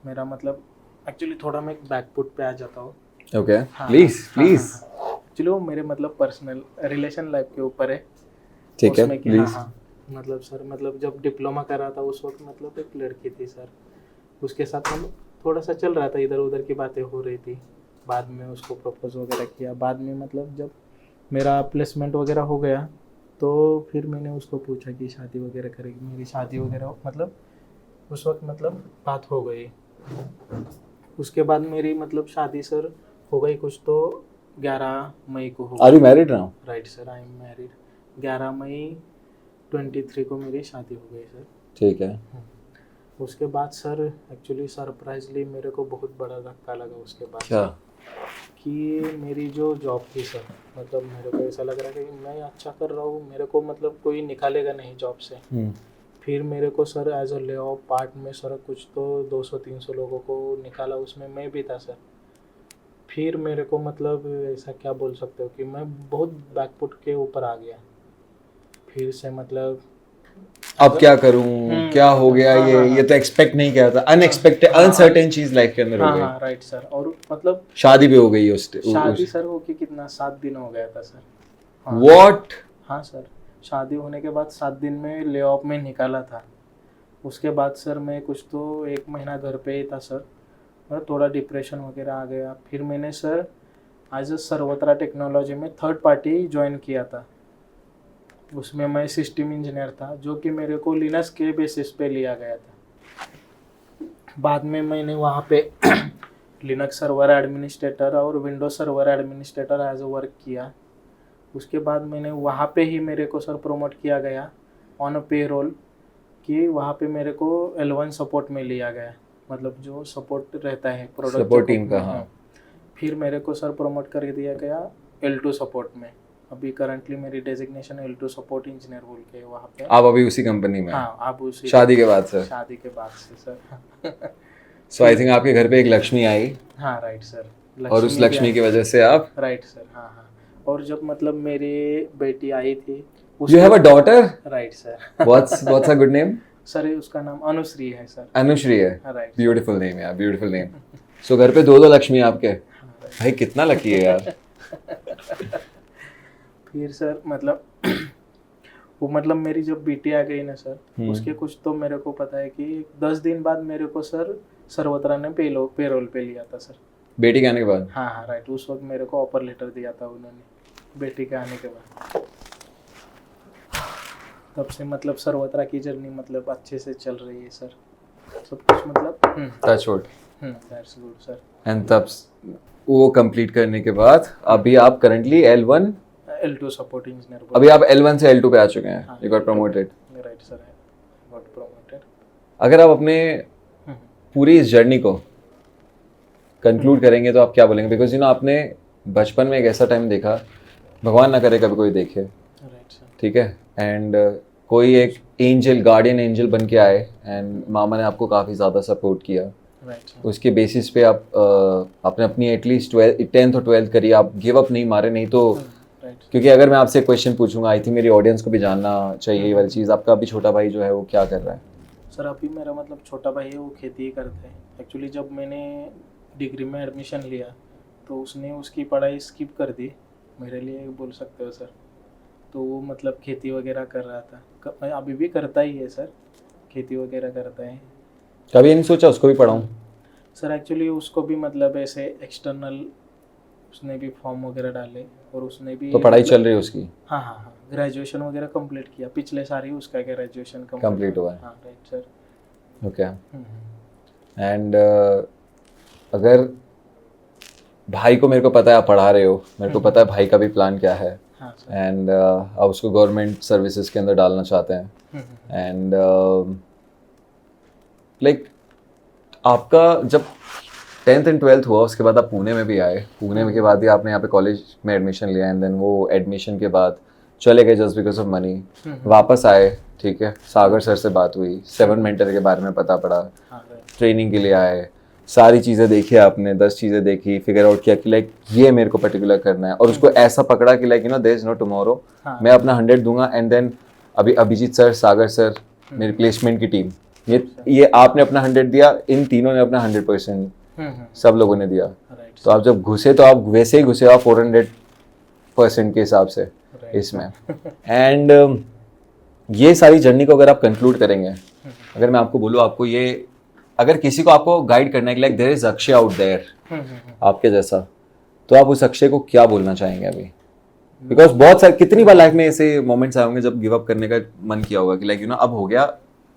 मेरा मतलब एक्चुअली थोड़ा मैं बैकफुट पे आ जाता हूँ। Okay, please please. एक्चुअली वो मेरे मतलब पर्सनल रिलेशन लाइफ के ऊपर है। ठीक है, उसमें कि प्लीज। हाँ, मतलब सर मतलब जब डिप्लोमा कर रहा था उस वक्त मतलब एक लड़की थी सर, उसके साथ हम थोड़ा सा चल रहा था, इधर उधर की बातें हो रही थी। बाद में उसको प्रपोज वगैरह किया। बाद में मतलब जब मेरा प्लेसमेंट वगैरह हो गया तो फिर मैंने उसको पूछा कि शादी वगैरह करेगी। मेरी शादी वगैरह मतलब उस वक्त मतलब बात हो गई। उसके बाद मेरी मतलब शादी सर हो गई कुछ तो 11 मई को हो आर गई। You married now? Right sir, I am married. 11 मई 23 को मेरी शादी हो गई सर। ठीक है। उसके बाद सर एक्चुअली सरप्राइजली मेरे को बहुत बड़ा धक्का लगा उसके बाद। क्या? कि मेरी जो जॉब थी सर, मतलब मेरे को ऐसा लग रहा है कि मैं अच्छा कर रहा हूँ, मेरे को मतलब कोई निकालेगा नहीं जॉब से। फिर मेरे को sir as a lay off part में सर कुछ तो 200-300 लोगों को निकाला, उसमें मैं भी था सर। फिर मेरे को मतलब ऐसा क्या बोल सकते हो कि मैं बहुत बैकफुट के ऊपर आ गया। फिर से मतलब अब क्या करूं, क्या हो गया? ये तो एक्सपेक्ट नहीं किया था, अनएक्सपेक्टेड अनसर्टेन चीज लाइफ के अंदर हो गई। हाँ राइट सर। और मतलब शादी भी हो गई उस शादी सर हो के कितना 7 दिन हो गया था सर। व्हाट? हाँ सर, शादी होने के बाद 7 दिन में ले ऑफ में निकाला था। उसके बाद सर मैं कुछ तो 1 महीना घर पे ही था सर। और थोड़ा डिप्रेशन वगैरह आ गया। फिर मैंने सर एज अ सर्वत्रा टेक्नोलॉजी में थर्ड पार्टी ज्वाइन किया था। उसमें मैं सिस्टम इंजीनियर था, जो कि मेरे को लिनक्स के बेसिस पे लिया गया था। बाद में मैंने वहाँ पे लिनक्स सर्वर एडमिनिस्ट्रेटर और Windows server administrator as a work किया। उसके बाद मैंने वहाँ पे ही मेरे को सर प्रमोट किया गया ऑन अ पे रोल, कि वहाँ पे मेरे को L1 सपोर्ट में लिया गया, मतलब जो सपोर्ट रहता है प्रोडक्ट सपोर्ट टीम का। हाँ। फिर मेरे को सर प्रमोट कर दिया गया L2 सपोर्ट में। अभी करंटली मेरी डेजिग्नेशन L2 सपोर्ट इंजीनियर बोल के वहाँ पे। आप अभी उसी कंपनी में? हाँ, आप उसी। शादी के बाद सर? शादी के बाद से सर। सो आई थिंक आपके घर पे एक लक्ष्मी आई। हाँ राइट सर। और उस लक्ष्मी की वजह से आप? Right sir. हाँ हाँ। और जब मतलब मेरी बेटी आई थी, you have a daughter? Right sir. What's a good name? Sir उसका नाम अनुश्री है सर। अनुश्री है? राइट। ब्यूटीफुल नेम यार, ब्यूटीफुल नेम। सो घर पे दो लक्ष्मी आपके? भाई कितना लकी है यार। फिर सर मतलब वो मतलब मेरी जब बेटी आ गई ना सर, उसके कुछ तो मेरे को पता है कि 10 दिन बाद मेरे को सर सर्वत्रा ने पेरोल पे लिया था सर। बेटी के आने के बाद? हाँ हाँ राइट। उस वक्त मेरे को ऑफर लेटर दिया था उन्होंने बेटी के आने के बाद। तब से मतलब सर्वत्रा की जर्नी मतलब अच्छे से चल रही है सर, सब कुछ मतलब touch wood. That's good sir. And तब वो कंप्लीट करने के बाद अभी आप currently L1 L2 support engineer. अभी आप L1 से L2 पे आ चुके हैं। You got promoted. Right sir, got promoted. अगर आप अपने पूरी इस जर्नी को कंक्लूड करेंगे तो आप क्या बोलेंगे? बिकॉज यू नो आपने बचपन में एक ऐसा टाइम देखा, भगवान ना करे कभी कोई देखे, राइट सर, ठीक है, एंड कोई एक एंजल, गार्डियन एंजल बन के आए एंड मामा ने आपको काफ़ी ज़्यादा सपोर्ट किया। Right sir. उसके बेसिस पे आप आपने अपनी एटलीस्ट 10th और 12th करी, आप गिव अप नहीं मारे। नहीं तो क्योंकि अगर मैं आपसे क्वेश्चन पूछूंगा, आई थिंक मेरी ऑडियंस को भी जानना चाहिए ये वाली चीज़, आपका अभी छोटा भाई जो है वो क्या कर रहा है? सर अभी मेरा मतलब छोटा भाई है, वो खेती ही करते हैं। एक्चुअली जब मैंने डिग्री में एडमिशन लिया तो उसने उसकी पढ़ाई स्किप कर दी, मेरे लिए बोल सकते हो सर। तो वो मतलब खेती वगैरह कर रहा था, अभी भी करता ही है सर, खेती वगैरह करता है। कभी नहीं सोचा उसको भी पढ़ाऊँ? सर एक्चुअली उसको भी मतलब ऐसे एक्सटर्नल उसने भी फॉर्म वगैरह डाले और उसने भी तो पढ़ाई चल रही है उसकी? हाँ हाँ हाँ, ग्रेजुएशन वगैरह कंप्लीट किया पिछले साल ही उसका ग्रेजुएशन कंप्लीट हुआ है। हाँ राइट सर। ओके। एंड अगर भाई को, मेरे को पता है आप पढ़ा रहे हो, मेरे को पता है भाई का भी प्लान क्या है, एंड आप उसको गवर्नमेंट सर्विसेज के अंदर डालना चाहते हैं, एंड लाइक आपका जब 10th एंड 12th हुआ उसके बाद आप पुणे में भी आए, पुणे में के बाद भी आपने यहाँ पे कॉलेज में एडमिशन लिया एंड देन वो एडमिशन के बाद चले गए जस्ट बिकॉज ऑफ मनी, वापस आए, ठीक है, सागर सर से बात हुई, 7 मेंटर के बारे में पता पड़ा, ट्रेनिंग के लिए आए, सारी चीज़ें देखी आपने, 10 चीज़ें देखी, फिगर आउट किया कि लाइक ये मेरे को पर्टिकुलर करना है और उसको ऐसा पकड़ा कि like you know there is no tomorrow, मैं अपना 100 दूंगा एंड देन अभी अभिजीत सर, सागर सर, मेरी प्लेसमेंट की टीम, ये आपने अपना 100 दिया, इन तीनों ने अपना 100% सब लोगों ने दिया। तो आप जब घुसे तो आप वैसे ही घुसे आप 400% के हिसाब से इसमें। एंड ये सारी जर्नी को अगर आप कंक्लूड करेंगे, अगर मैं आपको बोलूँ, आपको ये अगर किसी को आपको गाइड करना है कि like there is Akshay out there आपके जैसा, तो आप उस अक्षय को क्या बोलना चाहेंगे अभी? बिकॉज बहुत सारे, कितनी बार लाइफ में ऐसे मोमेंट्स आए होंगे जब गिव अप करने का मन किया होगा कि लाइक यू नो अब हो गया,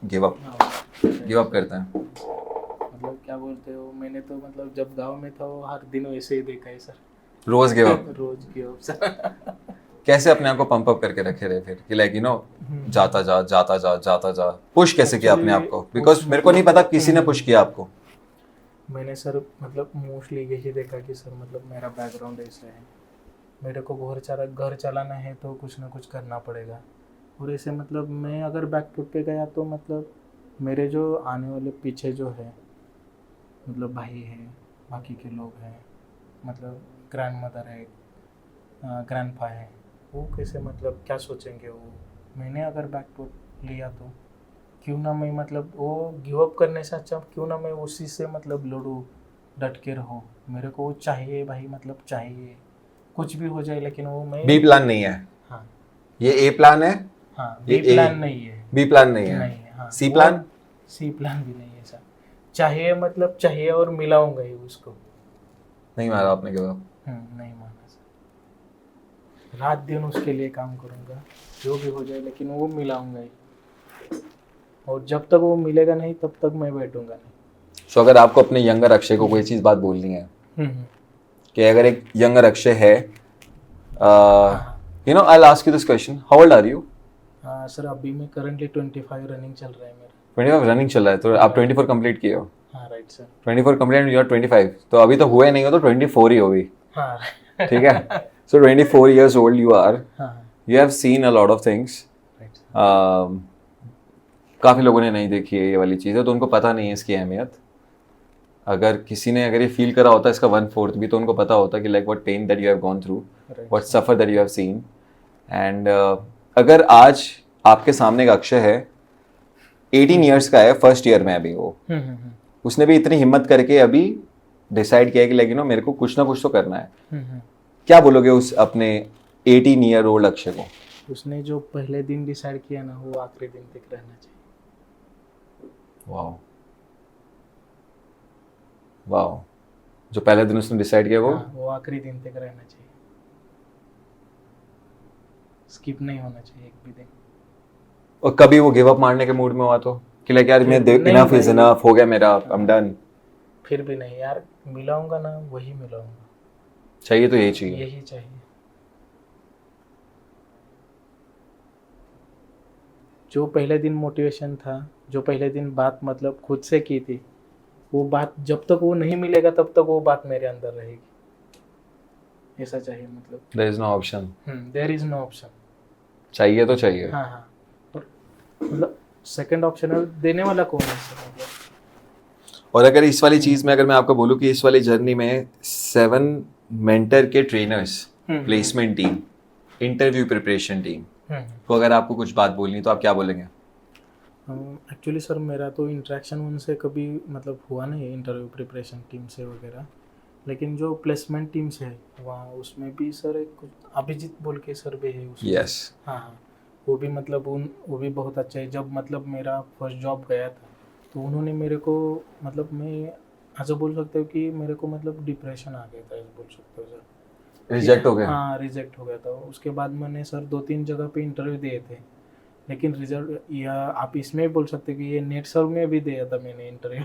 गिव अप करते हैं। मतलब क्या बोलते हो, मैंने तो मतलब जब गांव में था वो हर दिन वैसे ही देखा है सर, रोज गिव अप रोज गिव अप सर। कैसे अपने आप को पंप अप करके रखे रहे फिर कि लाइक यू नो जाता जा पुश कैसे किया अपने आप को? बिकॉज मेरे को नहीं पता किसी ने पुश किया आपको। मैंने सर मतलब मोस्टली यही देखा कि सर मतलब मेरा बैकग्राउंड ऐसा है, मेरे को घर चलाना है तो कुछ ना कुछ करना पड़ेगा, और ऐसे मतलब मैं अगर बैकफुट पे गया तो मतलब मेरे जो आने वाले पीछे जो है मतलब भाई है, बाकी के लोग हैं, मतलब ग्रैंड मदर है, ग्रैंड फा है, वो कैसे मतलब क्या सोचेंगे वो। मैंने अगर बैकफुट लिया तो क्यों ना मैं मतलब वो गिव अप करने से अच्छा क्यों ना मैं उसी से मतलब लड़ूँ, डट के रहूँ, मेरे को वो चाहिए भाई, मतलब चाहिए कुछ भी हो जाए, लेकिन वो मैं बी प्लान नहीं है। हाँ ये ए प्लान है। हाँ, बी प्लान नहीं है, बी प्लान नहीं है, नहीं है, हाँ, सी प्लान, सी प्लान भी नहीं है सर। चाहिए मतलब चाहिए और मिलाऊंगा ही उसको। नहीं मारा आपने गिव अप? नहीं माना सर, रात दिन उसके लिए काम करूंगा, जो भी हो जाए, लेकिन वो मिलाऊंगा ही, और जब तक वो मिलेगा नहीं तब तक मैं बैठूंगा नहीं। सो अगर आपको अपने यंगर अक्षय को कोई चीज़ बात बोलनी है कि अगर एक यंगर अक्षय है, you know I will ask you this question, how old are you? Sir अभी मैं करंटली 25 रनिंग चल रहा है मेरा। 25 रनिंग चल रहा है, तो आप 24 कंप्लीट किए हो? हाँ right sir. 24 complete and you are 25, तो अभी तो हुए नहीं हो तो 24 ही होगी। हाँ ठीक है, सो 24 years old you are, you have seen a lot of things. काफ़ी लोगों ने नहीं देखी है ये वाली चीज़ें, तो उनको पता नहीं है इसकी अहमियत। अगर किसी ने अगर ये फील करा होता इसका 1/4 भी, तो उनको पता होता कि like what pain that you have gone through, what suffer that you have seen. And अगर आज आपके सामने एक अक्षय है, 18 years का है, फर्स्ट ईयर में अभी वो, उसने भी इतनी हिम्मत करके अभी डिसाइड किया कि लाइक यू नो मेरे को कुछ ना कुछ तो करना है, क्या बोलोगे उस अपने 18 year old अक्षय को? उसने जो पहले दिन डिसाइड किया ना, वो आखिरी दिन तक रहना चाहिए। वाओ वाओ, जो पहले दिन उसने डिसाइड किया वो आखिरी दिन तक रहना चाहिए, स्किप नहीं होना चाहिए एक भी दिन। और कभी वो गिव अप मारने के मूड में हुआ तो कि लाइक यार मैं इनफ इज इनफ, हो गया मेरा, आई एम डन? फिर भी नहीं यार, मिलाऊंगा ना वही मिलाऊंगा, चाहिए तो यही चाहिए, यही चाहिए। जो पहले दिन मोटिवेशन था, जो पहले दिन बात मतलब खुद से की थी, वो बात जब तक वो नहीं मिलेगा तब तक वो बात मेरे अंदर रहेगी, ऐसा चाहिए मतलब। There is no option, there is no option, चाहिए तो चाहिए। हाँ हाँ, मतलब सेकंड ऑप्शन देने वाला कौन है सर मतलब। और अगर इस वाली चीज़ में अगर मैं आपको बोलूँ कि इस वाली जर्नी में 7 मेंटर के trainers, placement team, interview preparation team, तो अगर आपको कुछ बात बोलनी तो आप क्या बोलेंगे? एक्चुअली सर मेरा तो इंटरेक्शन उनसे कभी मतलब हुआ नहीं, इंटरव्यू प्रिपरेशन टीम से वगैरह, लेकिन जो प्लेसमेंट टीम से है वहाँ उसमें भी सर एक अभिजीत बोल के सर भी है उसमें। यस, हाँ हाँ, वो भी मतलब वो भी बहुत अच्छा है। जब मतलब मेरा फर्स्ट जॉब गया था तो उन्होंने मेरे को मतलब मैं ऐसा बोल सकते हो कि मेरे को मतलब डिप्रेशन आ गया था, ऐसा बोल सकते हो सर। रिजेक्ट हो गया? हाँ रिजेक्ट हो गया था। उसके बाद मैंने सर 2-3 जगह पे इंटरव्यू दिए थे, लेकिन रिजल्ट, या आप इसमें भी बोल सकते हो कि ये नेट सर्व में भी दिया था मैंने इंटरव्यू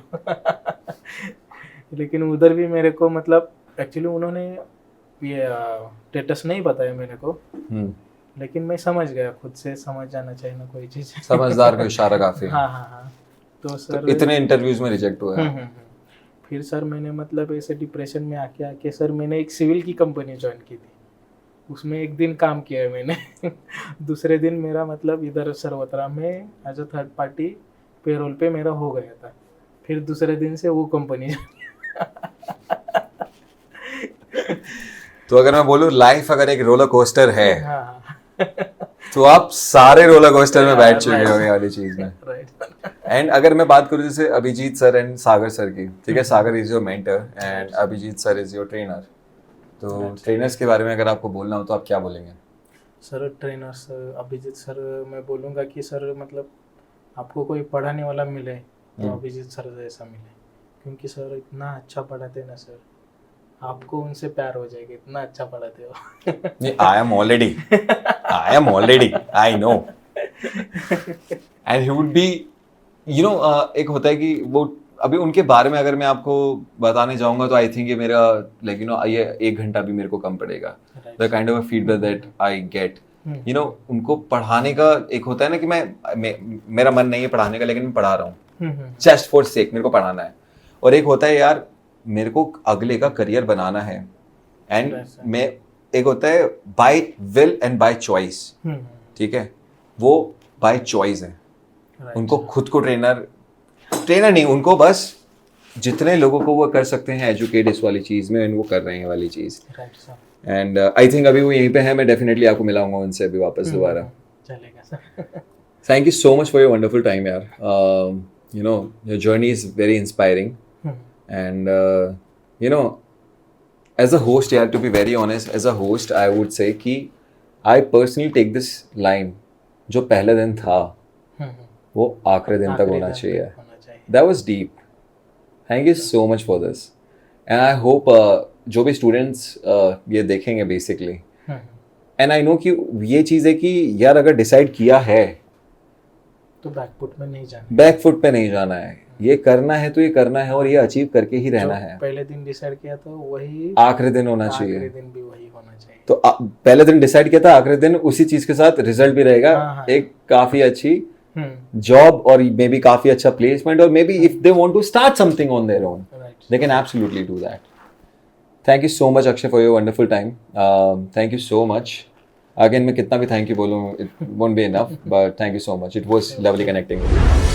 लेकिन उधर भी मेरे को मतलब एक्चुअली उन्होंने ये स्टेटस नहीं बताया मेरे को, लेकिन मैं समझ गया, खुद से समझ जाना चाहिए ना कोई चीज़। समझदार का इशारा काफी। हाँ हाँ हाँ, तो सर तो इतने इंटरव्यूज में रिजेक्ट हुआ है? फिर सर मैंने मतलब ऐसे डिप्रेशन में आके सर मैंने एक सिविल की कंपनी ज्वाइन की थी, उसमें एक दिन काम किया है मैंने दूसरे दिन मेरा मतलब इधर सर्वत्रा में as a third party payroll पे मेरा हो गया था, फिर दूसरे दिन से वो कंपनी तो अगर मैं बोलूँ लाइफ अगर एक रोलर कोस्टर है हाँ तो आप सारे रोलर कोस्टर में बैठ चुके right. हो ये वाली चीज में। राइट एंड अगर मैं बात करूँ जैसे Abhijit sir and Sagar sir की, ठीक है, Sagar is your mentor and Abhijit sir is your trainer, तो ट्रेनर्स के बारे में अगर आपको बोलना हो तो आप क्या बोलेंगे? सर ट्रेनर्स अभिजीत सर मैं बोलूँगा कि सर मतलब आपको कोई पढ़ाने वाला मिले तो अभिजीत सर जैसा मिले, क्योंकि सर इतना अच्छा पढ़ाते हैं ना सर, आपको उनसे प्यार हो जाएगा, इतना अच्छा पढ़ाते हो। नहीं, I am already I know and he would be you know, एक होता है कि वो अभी उनके बारे में अगर मैं आपको बताने जाऊंगा तो आई थिंक ये मेरा लाइक यू नो ये 1 घंटा भी मेरे को कम पड़ेगा। The kind of feedback that I get, you know, उनको पढ़ाने का एक होता है ना कि मेरा मन नहीं है पढ़ाने का लेकिन मैं पढ़ा रहा हूँ जस्ट फॉर सेक, मेरे को पढ़ाना है, और एक होता है यार मेरे को अगले का करियर बनाना है एंड मैं एक होता है by will and by choice, ठीक है, वो बाय चॉइस है। उनको खुद को ट्रेनर नहीं, उनको बस जितने लोगों को वो कर सकते हैं एजुकेट इस वाली चीज में उनको कर रहे हैं वाली चीज। एंड आई थिंक अभी वो यहीं पे है, मैं डेफिनेटली आपको मिलाऊंगा उनसे अभी वापस दोबारा। चलेगा sir. Thank you so much for your wonderful time यार, you know your journey is very inspiring and you know as a host यार, to be very honest, as a host I would say कि I personally take this line, जो पहले दिन था वो आखिरी दिन तक होना चाहिए। That was deep. Thank you so much for this. And I hope जो भी स्टूडेंट्स ये देखेंगे बेसिकली, एंड आई नो कि ये चीज़ है कि यार अगर डिसाइड किया है तो बैकफुट में नहीं जाना, बैकफुट पे नहीं जाना है, ये करना है तो ये करना है और ये अचीव करके ही रहना है। पहले दिन डिसाइड किया तो वही आखिरी दिन होना चाहिए, आखिरी दिन भी वही होना चाहिए। तो पहले दिन डिसाइड किया था, आखिरी दिन उसी चीज़ के साथ रिजल्ट भी रहेगा, एक काफ़ी अच्छी job or maybe काफी अच्छा placement, or maybe if they want to start something on their own, they can absolutely do that. Thank you so much Akshay for your wonderful time. Thank you so much. Again मैं कितना भी thank you बोलूँ it won't be enough, but thank you so much. It was lovely connecting with you.